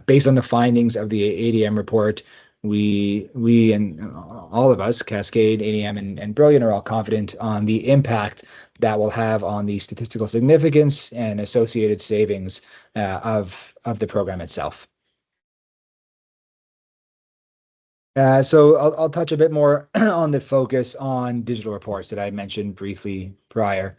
Based on the findings of the ADM report, we and all of us, Cascade, ADM, and Brilliant, are all confident on the impact that will have on the statistical significance and associated savings of the program itself. So I'll touch a bit more on the focus on digital reports that I mentioned briefly prior.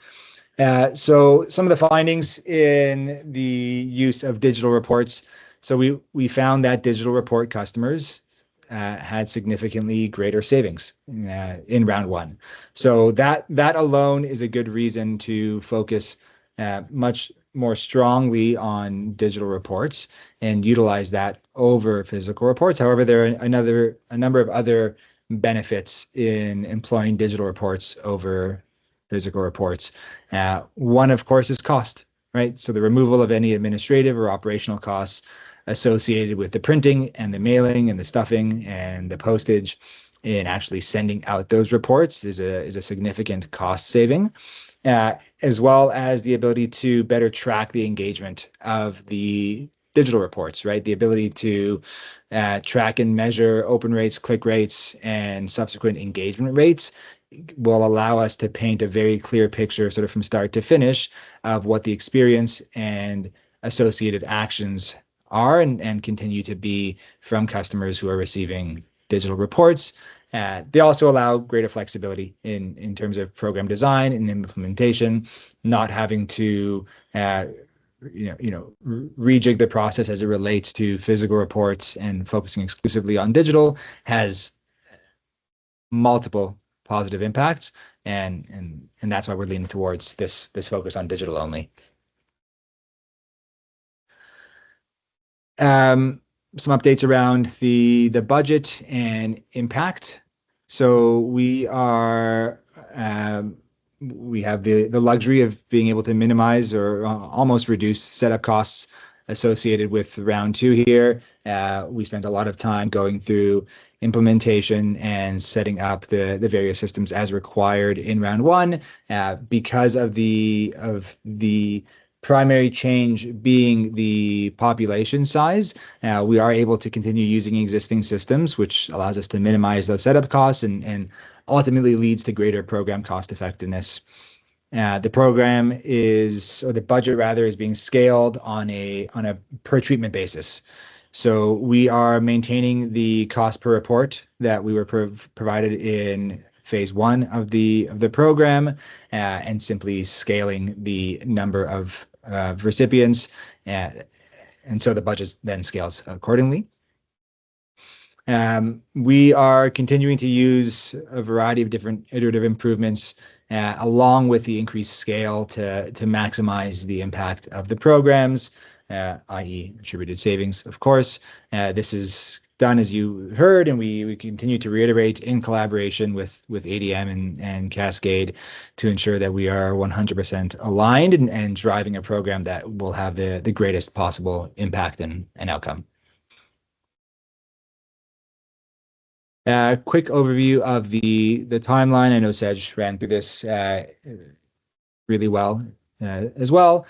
So some of the findings in the use of digital reports. So we found that digital report customers had significantly greater savings in round one. So that alone is a good reason to focus much more strongly on digital reports and utilize that over physical reports. However, there are a number of other benefits in employing digital reports over physical reports. One, of course, is cost, right? So the removal of any administrative or operational costs associated with the printing and the mailing and the stuffing and the postage in actually sending out those reports is a significant cost saving, as well as the ability to better track the engagement of the digital reports, right? The ability to track and measure open rates, click rates, and subsequent engagement rates will allow us to paint a very clear picture, sort of from start to finish, of what the experience and associated actions are and continue to be from customers who are receiving digital reports. They also allow greater flexibility in terms of program design and implementation, not having to rejig the process as it relates to physical reports, and focusing exclusively on digital has multiple positive impacts, and that's why we're leaning towards this focus on digital only. Some updates around the budget and impact. So we have the luxury of being able to minimize or almost reduce setup costs associated with round two here. We spent a lot of time going through implementation and setting up the various systems as required in round one. Because of the primary change being the population size, we are able to continue using existing systems, which allows us to minimize those setup costs and ultimately leads to greater program cost effectiveness. The program the budget rather, is being scaled on a per treatment basis. So we are maintaining the cost per report that we were provided in phase one of the program, and simply scaling the number of recipients, and so the budget then scales accordingly. We are continuing to use a variety of different iterative improvements along with the increased scale to maximize the impact of the programs, i.e. attributed savings, of course. This is done, as you heard, and we continue to reiterate, in collaboration with ADM and Cascade, to ensure that we are 100% aligned and driving a program that will have the greatest possible impact and outcome. Quick overview of the timeline. I know Sej ran through this really well as well.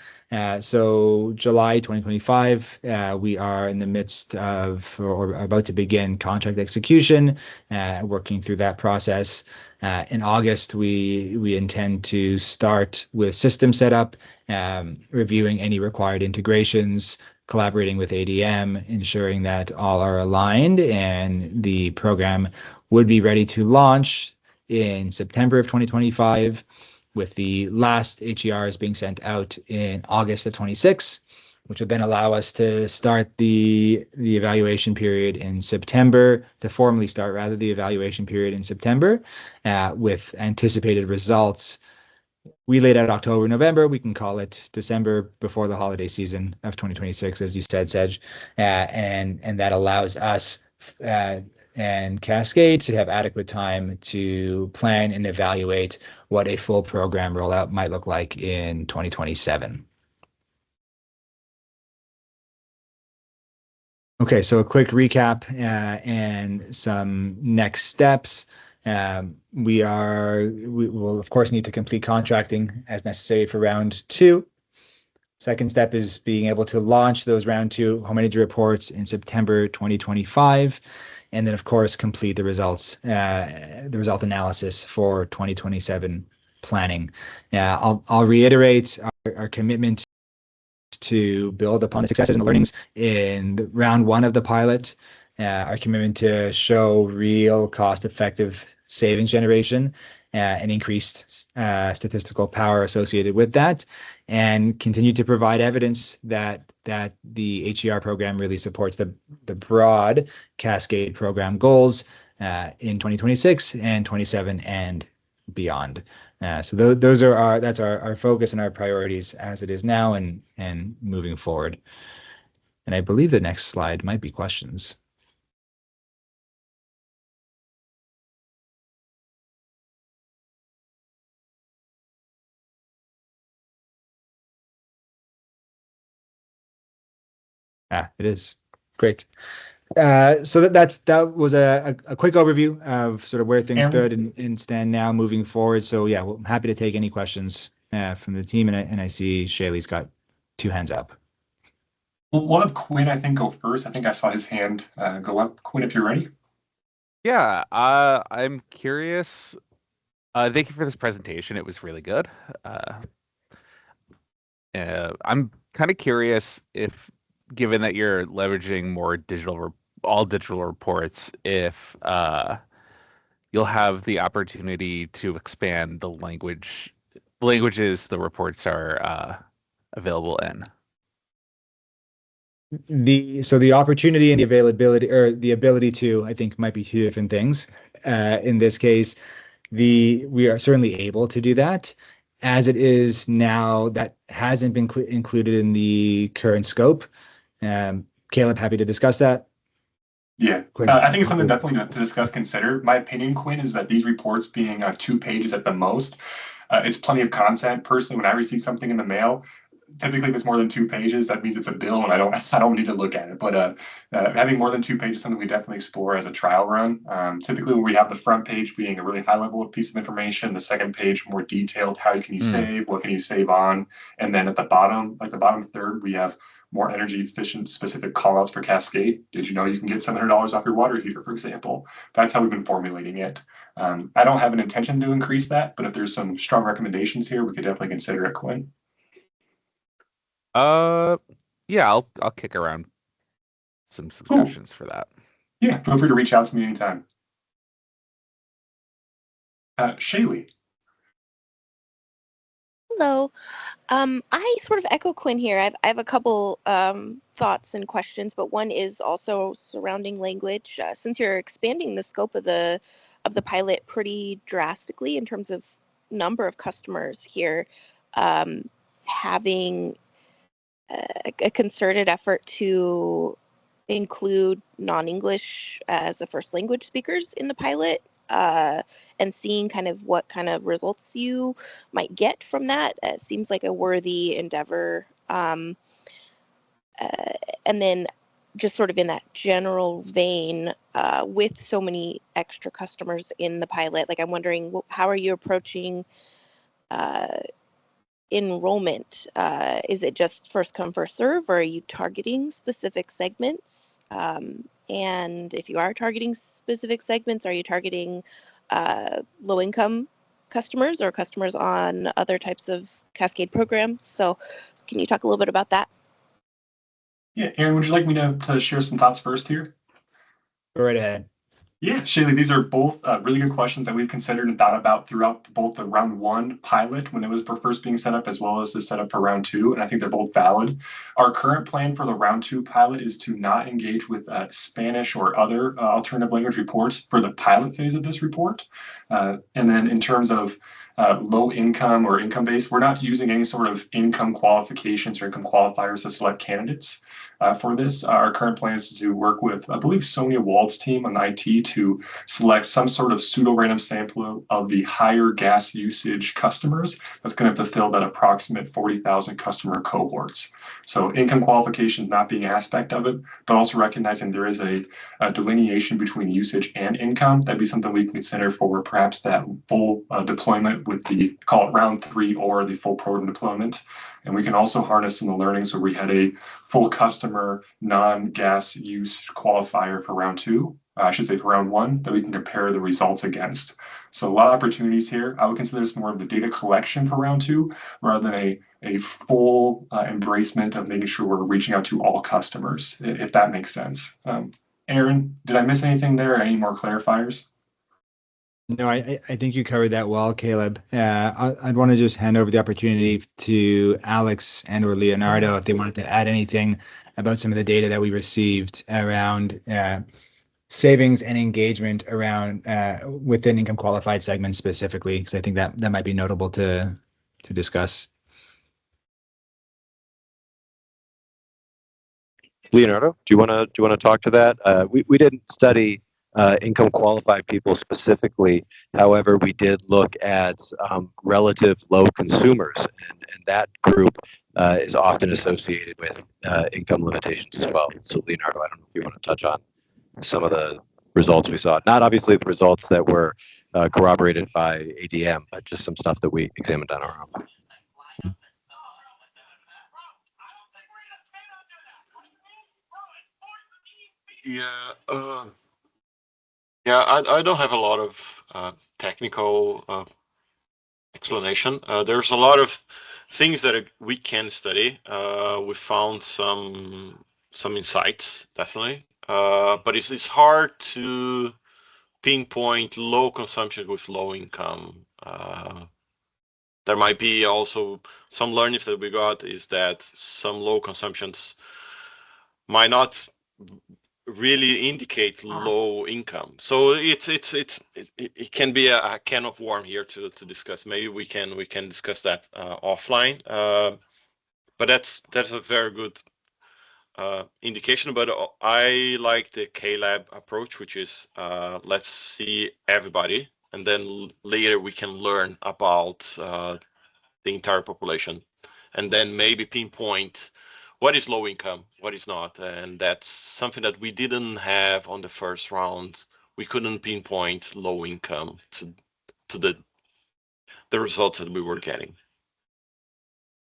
So July 2025, we are in the midst of or about to begin contract execution, working through that process. In August, we intend to start with system setup, reviewing any required integrations, collaborating with ADM, ensuring that all are aligned, and the program would be ready to launch in September of 2025, with the last HERs being sent out in August of 26, which would then allow us to start the evaluation period in September, to formally start rather the evaluation period in September, with anticipated results. We laid out October, November. We can call it December, before the holiday season of 2026, as you said, Sej, and that allows us and Cascade should have adequate time to plan and evaluate what a full program rollout might look like in 2027. Okay, so a quick recap and some next steps. We will, of course, need to complete contracting as necessary for round 2. Second step is being able to launch those round 2 home energy reports in September 2025. And then, of course, complete the result analysis for 2027 planning. I'll reiterate our commitment to build upon the successes and the learnings in round 1 of the pilot, our commitment to show real cost-effective savings generation and increased statistical power associated with that, and continue to provide evidence that the HER program really supports the broad Cascade program goals in 2026 and 27 and beyond. So those are that's our focus and our priorities as it is now and moving forward. And I believe the next slide might be questions. It is. Great. So that was a quick overview of sort of where things stood and stand now moving forward. So yeah, I'm happy to take any questions from the team, and I see Shaylee's got 2 hands up. We'll have Quinn, I think, go first. I think I saw his hand go up. Quinn, if you're ready. Yeah, I'm curious. Thank you for this presentation. It was really good. I'm kind of curious if, given that you're leveraging more all digital reports, if you'll have the opportunity to expand the languages the reports are available in. The opportunity and the availability, or the ability to, I think, might be 2 different things. In this case, we are certainly able to do that. As it is now, that hasn't been included in the current scope. Caleb, happy to discuss that. Yeah, I think it's something definitely to discuss, consider. My opinion, Quinn, is that these reports being 2 pages at the most, it's plenty of content. Personally, when I receive something in the mail, typically if it's more than 2 pages, that means it's a bill and I don't need to look at it. But having more than 2 pages is something we definitely explore as a trial run. Typically we have the front page being a really high level piece of information, the second page more detailed, how can you save, what can you save on, and then at the bottom, like the bottom third, we have more energy efficient specific callouts for Cascade. Did you know you can get $700 off your water heater, for example? That's how we've been formulating it. I don't have an intention to increase that, but if there's some strong recommendations here, we could definitely consider it, Quinn. Yeah, I'll kick around some suggestions for that. Yeah, feel free to reach out to me anytime. Shaylee. Hello. I sort of echo Quinn here. I have a couple thoughts and questions, but one is also surrounding language. Since you're expanding the scope of the pilot pretty drastically in terms of number of customers here, having a concerted effort to include non-English as a first language speakers in the pilot, and seeing kind of what kind of results you might get from that seems like a worthy endeavor. And then just sort of in that general vein, with so many extra customers in the pilot, like I'm wondering, how are you approaching enrollment? Is it just first come, first serve, or are you targeting specific segments? And if you are targeting specific segments, are you targeting low-income customers or customers on other types of Cascade programs? So can you talk a little bit about that? Yeah, Aaron, would you like me to share some thoughts first here? Go right ahead. Yeah, Shaylee, these are both really good questions that we've considered and thought about throughout both the round 1 pilot when it was first being set up, as well as the setup for round 2, and I think they're both valid. Our current plan for the round 2 pilot is to not engage with Spanish or other alternative language reports for the pilot phase of this report. And then in terms of low income or income based. We're not using any sort of income qualifications or income qualifiers to select candidates for this. Our current plan is to work with, I believe, Sonia Wald's team on IT to select some sort of pseudo-random sample of the higher gas usage customers that's going to fulfill that approximate 40,000 customer cohorts. So income qualifications not being an aspect of it, but also recognizing there is a delineation between usage and income. That'd be something we can consider for perhaps that full deployment with the, call it round 3 or the full program deployment. And we can also harness some of the learnings where we had a full customer non-gas use qualifier for round 2, I should say for round 1, that we can compare the results against. So a lot of opportunities here. I would consider this more of the data collection for round 2 rather than a full embracement of making sure we're reaching out to all customers, if that makes sense. Aaron, did I miss anything there? Any more clarifiers? No, I think you covered that well, Caleb. I'd want to just hand over the opportunity to Alex and or Leonardo if they wanted to add anything about some of the data that we received around savings and engagement around within income qualified segments specifically, because I think that might be notable to discuss. Leonardo, do you want to talk to that? We didn't study income qualified people specifically. However, we did look at relative low consumers, and that group is often associated with income limitations as well. So Leonardo, I don't know if you want to touch on some of the results we saw. Not obviously the results that were corroborated by ADM, but just some stuff that we examined on our own. Yeah, yeah, I don't have a lot of technical explanation. There's a lot of things that we can study. We found some insights, definitely, but it's hard to pinpoint low consumption with low income. There might be also some learnings that we got is that some low consumptions might not really indicate low income. So it can be a can of worm here to discuss. Maybe we can discuss that offline. But that's a very good indication. But I like the K-Lab approach, which is let's see everybody, and then later we can learn about the entire population, and then maybe pinpoint what is low income, what is not. And that's something that we didn't have on the first round. We couldn't pinpoint low income to the results that we were getting.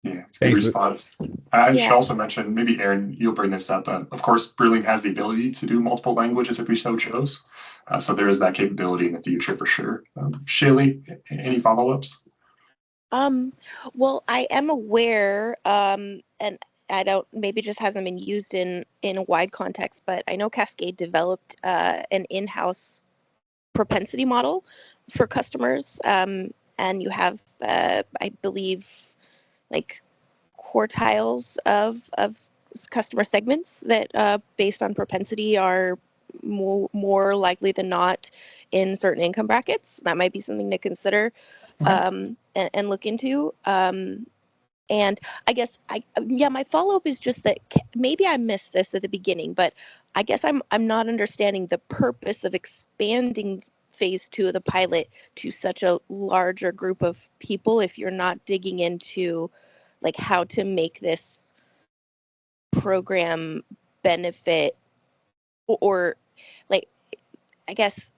Yeah, it's a good response. I should also mention, maybe Aaron, you'll bring this up. Of course, Brilliant has the ability to do multiple languages if we so chose. So there is that capability in the future for sure. Shaylee, any follow-ups? Well, I am aware, and I don't, maybe just hasn't been used in a wide context, but I know Cascade developed an in-house propensity model for customers, and you have, I believe, like quartiles of customer segments that, based on propensity, are more likely than not in certain income brackets. That might be something to consider and look into. And I guess my follow-up is just that maybe I missed this at the beginning, but I guess I'm not understanding the purpose of expanding phase 2 of the pilot to such a larger group of people if you're not digging into like how to make this program benefit or like, I guess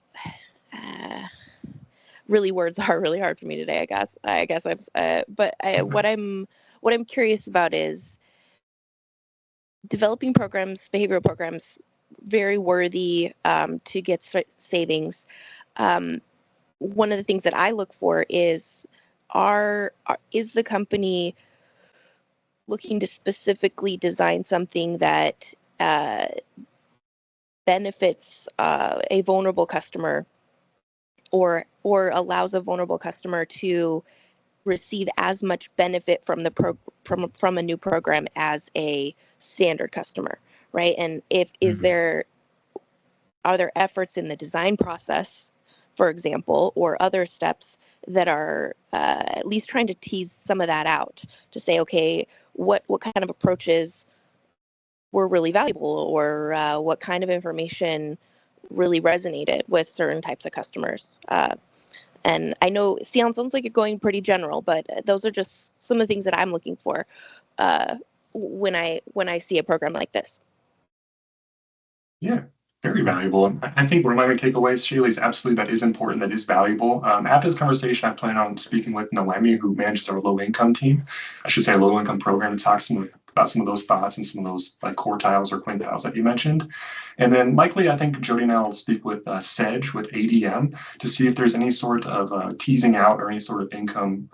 really words are really hard for me today, I guess I'm what I'm curious about is developing programs, behavioral programs, very worthy to get savings. One of the things that I look for is is the company looking to specifically design something that benefits a vulnerable customer or allows a vulnerable customer to receive as much benefit from the from a new program as a standard customer, right? And are there efforts in the design process for example, or other steps that are at least trying to tease some of that out to say, okay, what kind of approaches were really valuable, or what kind of information really resonated with certain types of customers. And I know it sounds like you're going pretty general, but those are just some of the things that I'm looking for when I see a program like this. Yeah, very valuable. And I think one of my main takeaways, Sheila, is absolutely that is important, that is valuable. After this conversation, I plan on speaking with Noemi, who manages our low-income team. I should say low-income program, to talk about some of those thoughts and some of those like quartiles or quintiles that you mentioned. And then likely, I think Jody and I will speak with Sedge, with ADM, to see if there's any sort of teasing out or any sort of income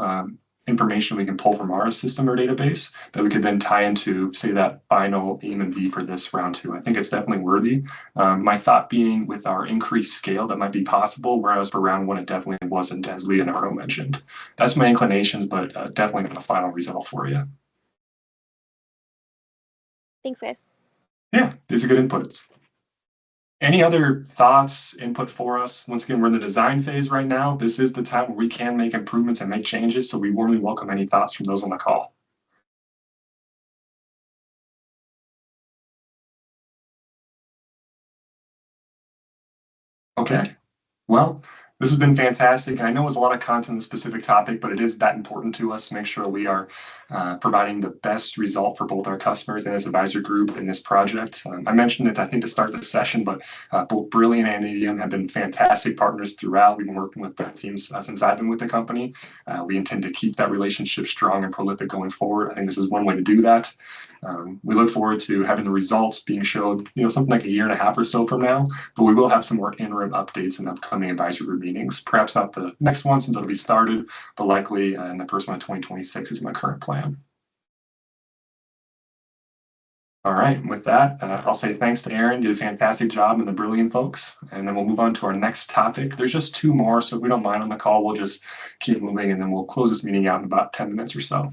information we can pull from our system or database that we could then tie into, say, that final aim and B for this round 2. I think it's definitely worthy. My thought being, with our increased scale, that might be possible, whereas for round 1, it definitely wasn't, as Leonardo mentioned. That's my inclinations, but definitely not a final result for you. Thanks, guys. Yeah, these are good inputs. Any other thoughts, input for us? Once again, we're in the design phase right now. This is the time where we can make improvements and make changes, so we warmly welcome any thoughts from those on the call. Okay, well, this has been fantastic. I know it's a lot of content on the specific topic, but it is that important to us to make sure we are providing the best result for both our customers and as advisor group in this project. I mentioned it, I think, to start the session, but both Brilliant and ADM have been fantastic partners throughout. We've been working with both teams since I've been with the company. We intend to keep that relationship strong and prolific going forward. I think this is one way to do that. We look forward to having the results being showed, something like a year and a half or so from now, but we will have some more interim updates in upcoming advisory group meetings. Perhaps not the next one since it'll be started, but likely in the first one of 2026 is my current plan. All right, with that, I'll say thanks to Aaron. You did a fantastic job, and the Brilliant folks. And then we'll move on to our next topic. There's just 2 more, so if we don't mind on the call, we'll just keep moving, and then we'll close this meeting out in about 10 minutes or so.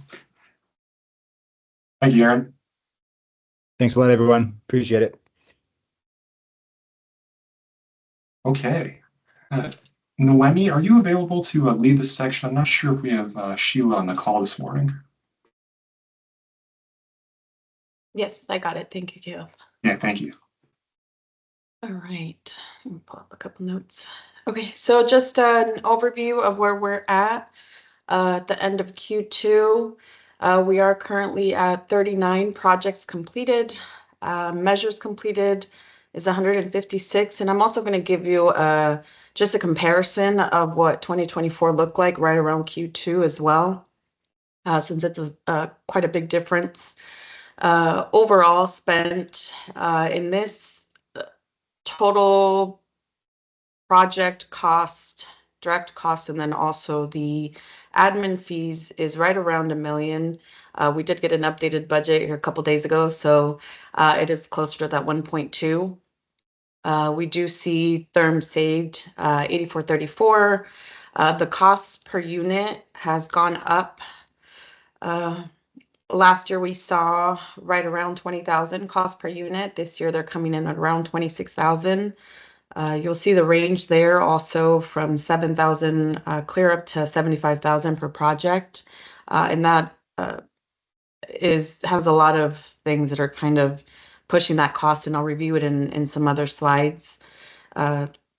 Thank you, Aaron. Thanks a lot, everyone. Appreciate it. Okay. Noemi, are you available to lead this section? I'm not sure if we have Sheila on the call this morning. Yes, I got it. Thank you, Caleb. Yeah, thank you. All right, let me pull up a couple notes. Okay, so just an overview of where we're at the end of Q2. We are currently at 39 projects completed. Measures completed is 156, and I'm also going to give you just a comparison of what 2024 looked like right around Q2 as well, since it's quite a big difference. Overall spent in this total project cost, direct cost, and then also the admin fees is right around $1 million. We did get an updated budget here a couple days ago, so it is closer to that 1.2. We do see therm saved 8434. The cost per unit has gone up. Last year we saw right around 20,000 cost per unit. This year they're coming in at around 26,000. You'll see the range there also from 7,000 clear up to 75,000 per project. And that has a lot of things that are kind of pushing that cost, and I'll review it in some other slides.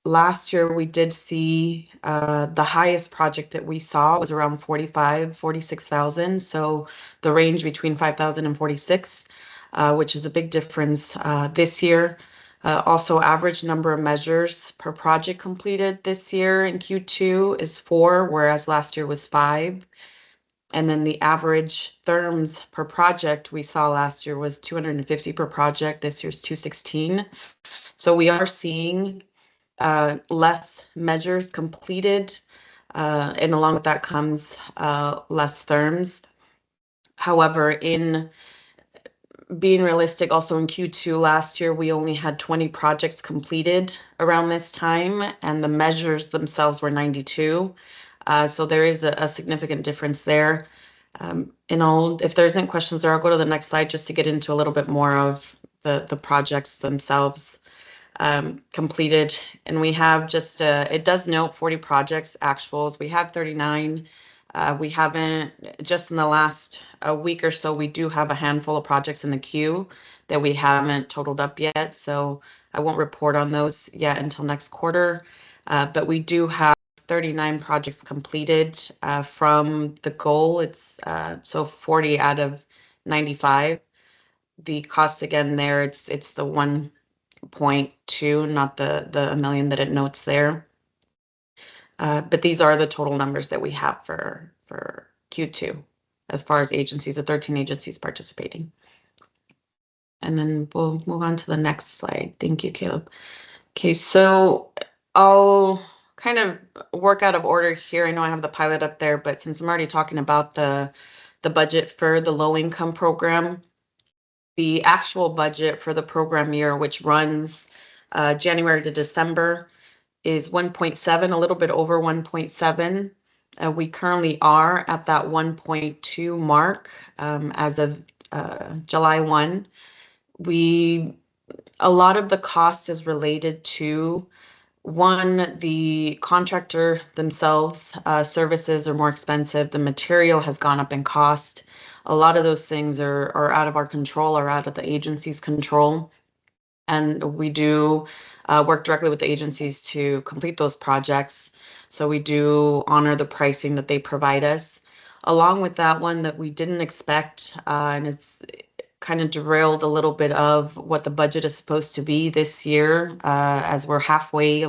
Last year we did see the highest project that we saw was around 46,000. So the range between 5,000 and 46, which is a big difference this year. Also, average number of measures per project completed this year in Q2 is 4, whereas last year was 5. And then the average therms per project we saw last year was 250 per project. This year's 216. So we are seeing less measures completed, and along with that comes less therms. However, in being realistic, also in Q2 last year, we only had 20 projects completed around this time, and the measures themselves were 92. So there is a significant difference there. And if there isn't questions there, I'll go to the next slide just to get into a little bit more of the projects themselves. completed, and we have just, it does note 40 projects actuals. We have 39. We haven't, just in the last week or so, we do have a handful of projects in the queue that we haven't totaled up yet. So I won't report on those yet until next quarter. But we do have 39 projects completed from the goal. It's so 40 out of 95. The cost again there, it's the 1.2, not the million that it notes there. But these are the total numbers that we have for Q2 as far as agencies, the 13 agencies participating. And then we'll move on to the next slide. Thank you, Caleb. Okay, so I'll kind of work out of order here. I know I have the pilot up there, but since I'm already talking about the budget for the low income program, the actual budget for the program year, which runs January to December, is 1.7, a little bit over 1.7. We currently are at that 1.2 mark as of July 1. A lot of the cost is related to, one, the contractor themselves, services are more expensive. The material has gone up in cost. A lot of those things are out of our control, or out of the agency's control. And we do work directly with the agencies to complete those projects. So we do honor the pricing that they provide us. Along with that, one that we didn't expect, and it's kind of derailed a little bit of what the budget is supposed to be this year, as we're halfway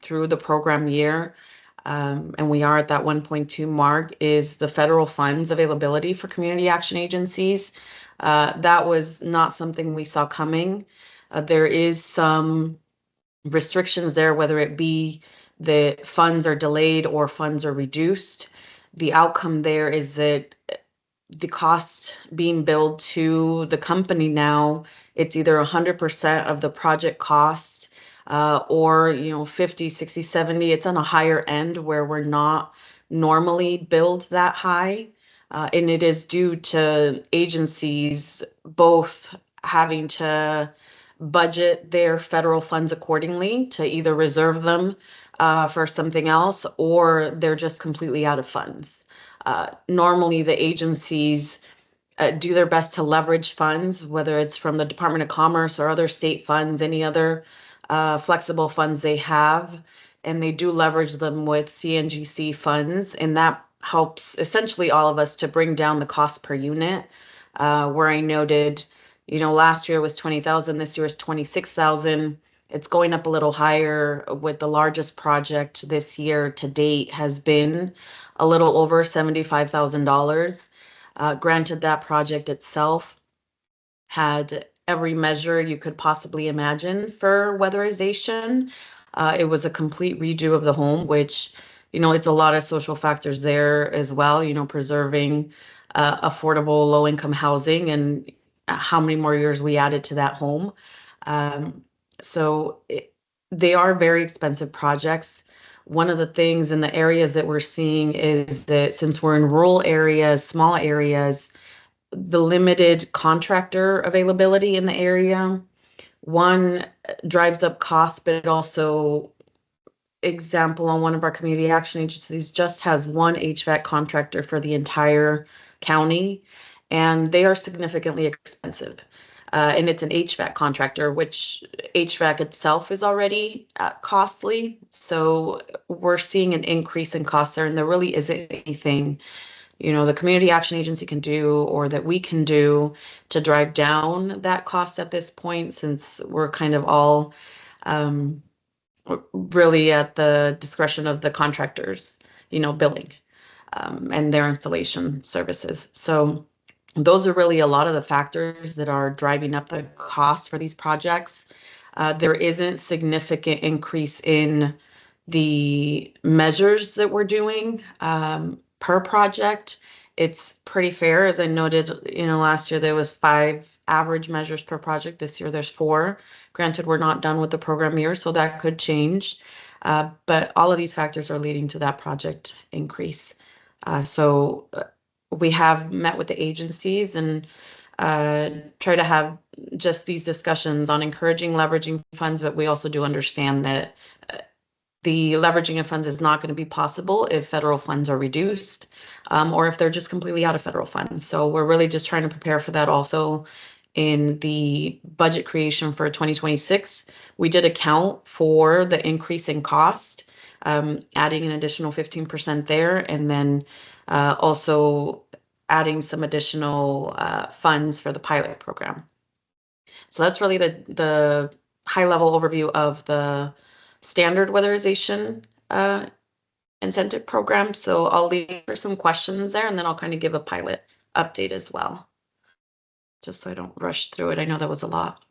through the program year. And we are at that 1.2 mark, is the federal funds availability for community action agencies. That was not something we saw coming. There is some restrictions there, whether it be the funds are delayed or funds are reduced. The outcome there is that the cost being billed to the company now, it's either 100% of the project cost, or 50, 60, 70. It's on a higher end where we're not normally billed that high. And it is due to agencies both having to budget their federal funds accordingly to either reserve them for something else, or they're just completely out of funds. Normally, the agencies do their best to leverage funds, whether it's from the Department of Commerce or other state funds, any other flexible funds they have, and they do leverage them with CNGC funds, and that helps essentially all of us to bring down the cost per unit. Where I noted, last year was 20,000, this year is 26,000. It's going up a little higher, with the largest project this year to date has been a little over $75,000. Granted, that project itself had every measure you could possibly imagine for weatherization. It was a complete redo of the home, which, it's a lot of social factors there as well, preserving affordable low-income housing, and how many more years we added to that home. They are very expensive projects. One of the things in the areas that we're seeing is that since we're in rural areas, small areas, the limited contractor availability in the area, one, drives up costs, but it also, example, on one of our community action agencies just has one HVAC contractor for the entire county, and they are significantly expensive. And it's an HVAC contractor, which HVAC itself is already costly. So we're seeing an increase in costs there, and there really isn't anything, the community action agency can do, or that we can do, to drive down that cost at this point, since we're kind of all really at the discretion of the contractors, billing and their installation services. So those are really a lot of the factors that are driving up the cost for these projects. There isn't significant increase in the measures that we're doing per project. It's pretty fair. As I noted, last year there was 5 average measures per project. This year there's 4. Granted, we're not done with the program year, so that could change. But all of these factors are leading to that project increase. We have met with the agencies, and try to have just these discussions on encouraging leveraging funds, but we also do understand that the leveraging of funds is not going to be possible if federal funds are reduced, or if they're just completely out of federal funds. So we're really just trying to prepare for that also in the budget creation for 2026. We did account for the increase in cost, adding an additional 15% there, and then also adding some additional funds for the pilot program. So that's really the high level overview of the standard weatherization incentive program. So I'll leave for some questions there, and then I'll kind of give a pilot update as well, just so I don't rush through it. I know that was a lot.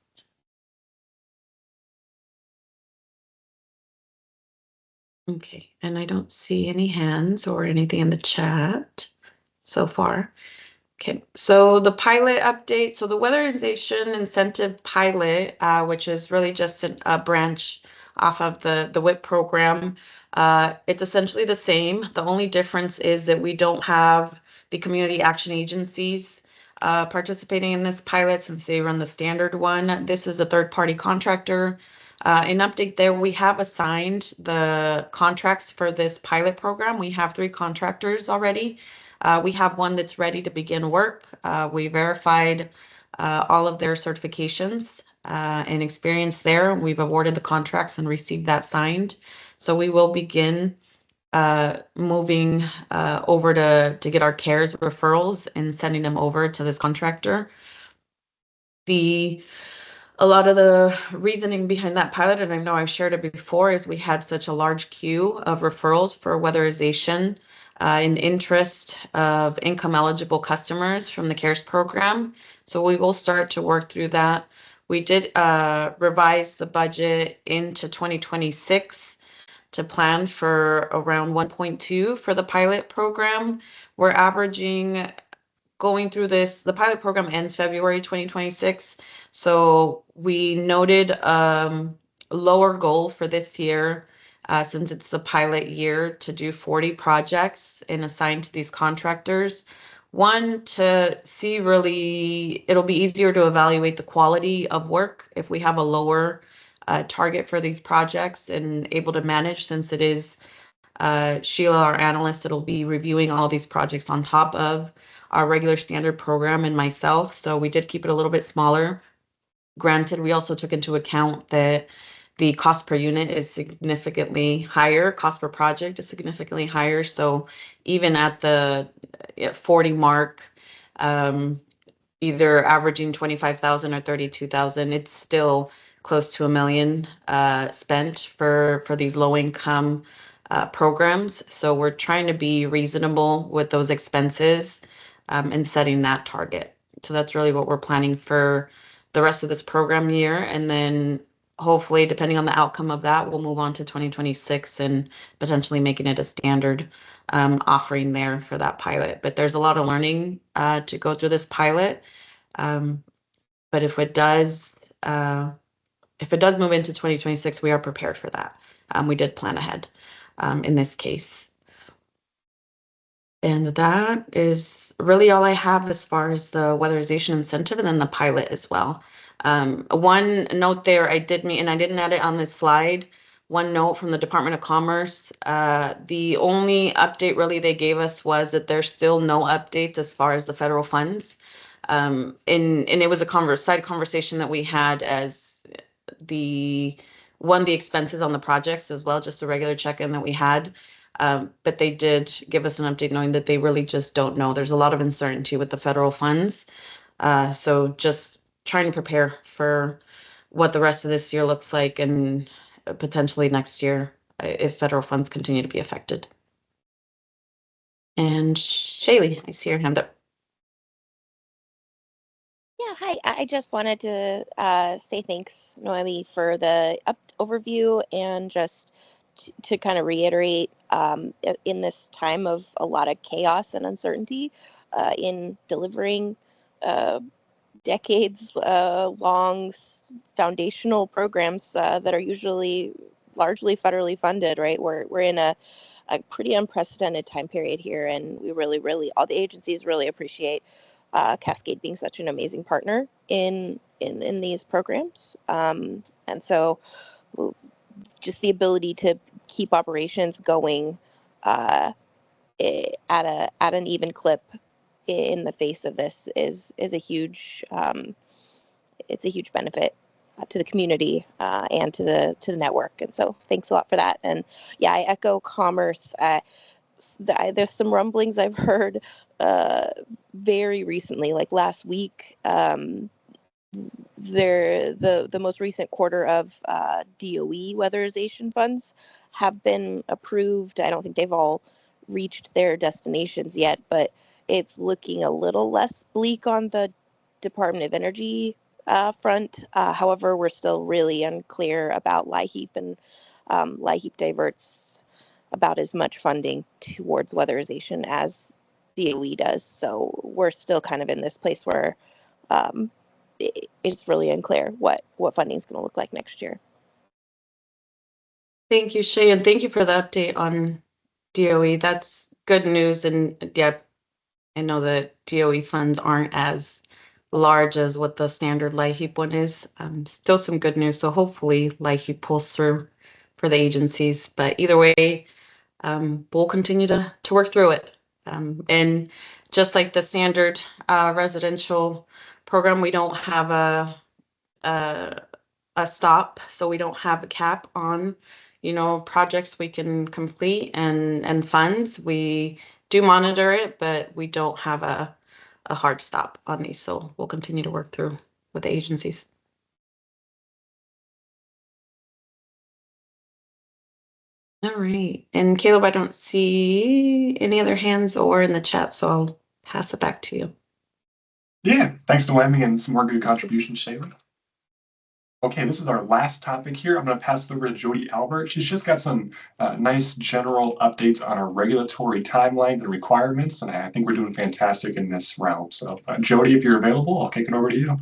Okay, and I don't see any hands or anything in the chat so far. Okay, so the pilot update. So the weatherization incentive pilot, which is really just a branch off of the WIP program, it's essentially the same. The only difference is that we don't have the community action agencies participating in this pilot since they run the standard one. This is a third-party contractor. An update there, we have assigned the contracts for this pilot program. We have 3 contractors already. We have one that's ready to begin work. We verified all of their certifications and experience there. We've awarded the contracts and received that signed. So we will begin moving over to get our CARES referrals and sending them over to this contractor. A lot of the reasoning behind that pilot, and I know I've shared it before, is we had such a large queue of referrals for weatherization in interest of income eligible customers from the CARES program. So we will start to work through that. We did revise the budget into 2026 to plan for around 1.2 for the pilot program. We're averaging, going through this, the pilot program ends February 2026. So we noted lower goal for this year, since it's the pilot year, to do 40 projects and assign to these contractors. One, to see really, it'll be easier to evaluate the quality of work if we have a lower target for these projects and able to manage, since it is Sheila, our analyst, that'll be reviewing all these projects on top of our regular standard program, and myself. So we did keep it a little bit smaller. Granted, we also took into account that the cost per unit is significantly higher, cost per project is significantly higher. So even at the 40 mark, either averaging 25,000 or 32,000, it's still close to $1 million spent for these low income programs. So we're trying to be reasonable with those expenses and setting that target. So that's really what we're planning for the rest of this program year. And then hopefully, depending on the outcome of that, we'll move on to 2026 and potentially making it a standard offering there for that pilot. But there's a lot of learning to go through this pilot. But if it does move into 2026, we are prepared for that. We did plan ahead in this case. And that is really all I have as far as the weatherization incentive, and then the pilot as well. One note there, I didn't add it on this slide. One note from the Department of Commerce, the only update really they gave us was that there's still no updates as far as the federal funds. And it was a side conversation that we had as the expenses on the projects as well, just a regular check-in that we had. But they did give us an update knowing that they really just don't know. There's a lot of uncertainty with the federal funds. So just trying to prepare for what the rest of this year looks like, and potentially next year if federal funds continue to be affected. And Shaylee, I see your hand up. Yeah, hi. I just wanted to say thanks, Noemi, for the overview, and just to kind of reiterate, in this time of a lot of chaos and uncertainty in delivering decades long foundational programs that are usually largely federally funded, right? We're in a pretty unprecedented time period here, and we really all the agencies really appreciate Cascade being such an amazing partner in these programs. And so just the ability to keep operations going at an even clip in the face of this is a huge it's a huge benefit to the community and to the network. And so thanks a lot for that. And yeah, I echo Commerce. There's some rumblings I've heard very recently, like last week. The most recent quarter of DOE weatherization funds have been approved. I don't think they've all reached their destinations yet, but it's looking a little less bleak on the Department of Energy front. However, we're still really unclear about LIHEAP, and LIHEAP diverts about as much funding towards weatherization as DOE does. So we're still kind of in this place where it's really unclear what funding is going to look like next year. Thank you, Shay, and thank you for the update on DOE. That's good news. And yeah, I know that DOE funds aren't as large as what the standard LIHEAP one is. Still some good news. So hopefully LIHEAP pulls through for the agencies. But either way, we'll continue to work through it. And just like the standard residential program, we don't have a stop, so we don't have a cap on, projects we can complete and funds. We do monitor it, but we don't have a hard stop on these. So we'll continue to work through with the agencies. All right. And Caleb, I don't see any other hands or in the chat, so I'll pass it back to you. Yeah, thanks to Wemmy and some more good contributions, Shayla. Okay, this is our last topic here. I'm going to pass it over to Jody Albert. She's just got some nice general updates on our regulatory timeline and requirements, and I think we're doing fantastic in this realm. So, Jody, if you're available, I'll kick it over to you.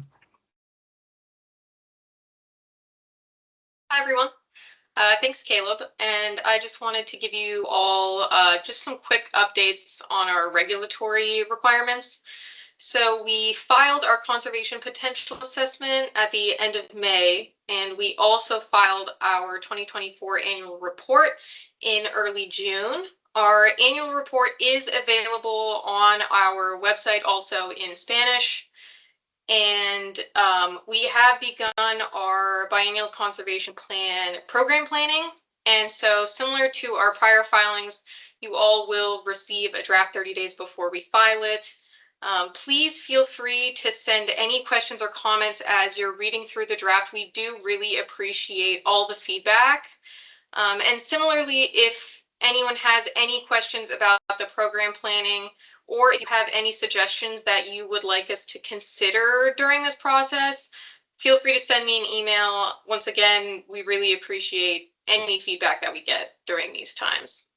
Hi, everyone. Thanks, Caleb. And I just wanted to give you all just some quick updates on our regulatory requirements. So we filed our conservation potential assessment at the end of May, and we also filed our 2024 annual report in early June. Our annual report is available on our website also in Spanish. And we have begun our biennial conservation plan program planning. And so similar to our prior filings, you all will receive a draft 30 days before we file it. Please feel free to send any questions or comments as you're reading through the draft. We do really appreciate all the feedback. And similarly, if anyone has any questions about the program planning, or if you have any suggestions that you would like us to consider during this process, feel free to send me an email. Once again, we really appreciate any feedback that we get during these times.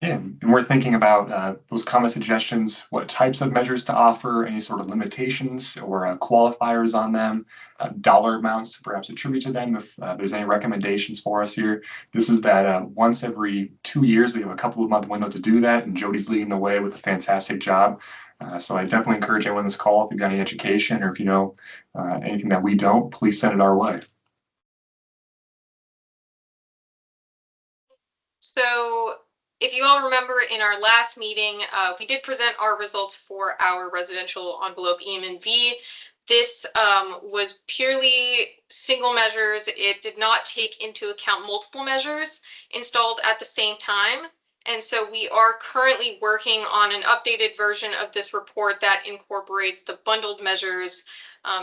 Yeah, and we're thinking about those comment suggestions, what types of measures to offer, any sort of limitations or qualifiers on them, dollar amounts to perhaps attribute to them if there's any recommendations for us here. This is that once every 2 years, we have a couple of month window to do that, and Jody's leading the way with a fantastic job. So I definitely encourage anyone on this call, if you've got any education or if you know anything that we don't, please send it our way. So if you all remember in our last meeting, we did present our results for our residential envelope EM&V. This was purely single measures. It did not take into account multiple measures installed at the same time. And so we are currently working on an updated version of this report that incorporates the bundled measures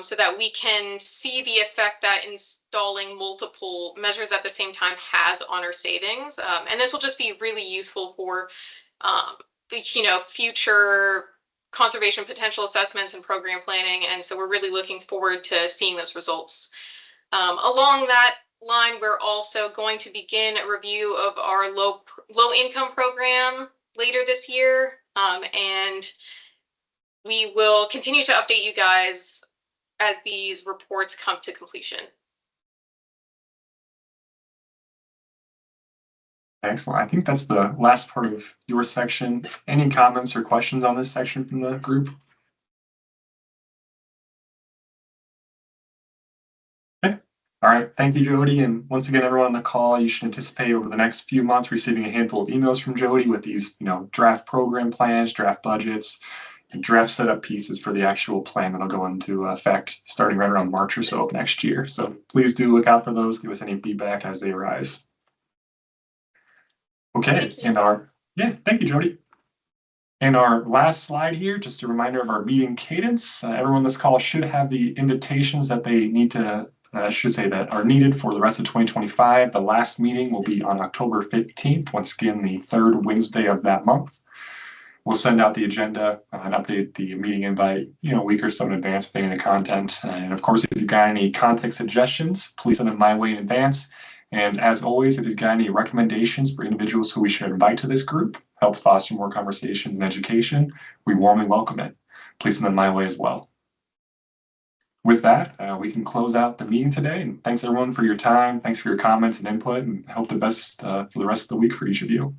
so that we can see the effect that installing multiple measures at the same time has on our savings. And this will just be really useful for future conservation potential assessments and program planning. And so we're really looking forward to seeing those results. Along that line, we're also going to begin a review of our low income program later this year. And we will continue to update you guys as these reports come to completion. Excellent. I think that's the last part of your section. Any comments or questions on this section from the group? Okay. All right. Thank you, Jody. And once again, everyone on the call, you should anticipate over the next few months receiving a handful of emails from Jody with these, draft program plans, draft budgets, and draft setup pieces for the actual plan that'll go into effect starting right around March or so of next year. So please do look out for those. Give us any feedback as they arise. Okay. Thank you, Jody. And our last slide here, just a reminder of our meeting cadence. Everyone on this call should have the invitations that they need to, that are needed for the rest of 2025. The last meeting will be on October 15th, once again, the third Wednesday of that month. We'll send out the agenda and update the meeting invite, a week or so in advance of any of the content. And of course, if you've got any content suggestions, please send them my way in advance. And as always, if you've got any recommendations for individuals who we should invite to this group, help foster more conversations and education, we warmly welcome it. Please send them my way as well. With that, we can close out the meeting today. And thanks everyone for your time. Thanks for your comments and input, and I hope the best for the rest of the week for each of you.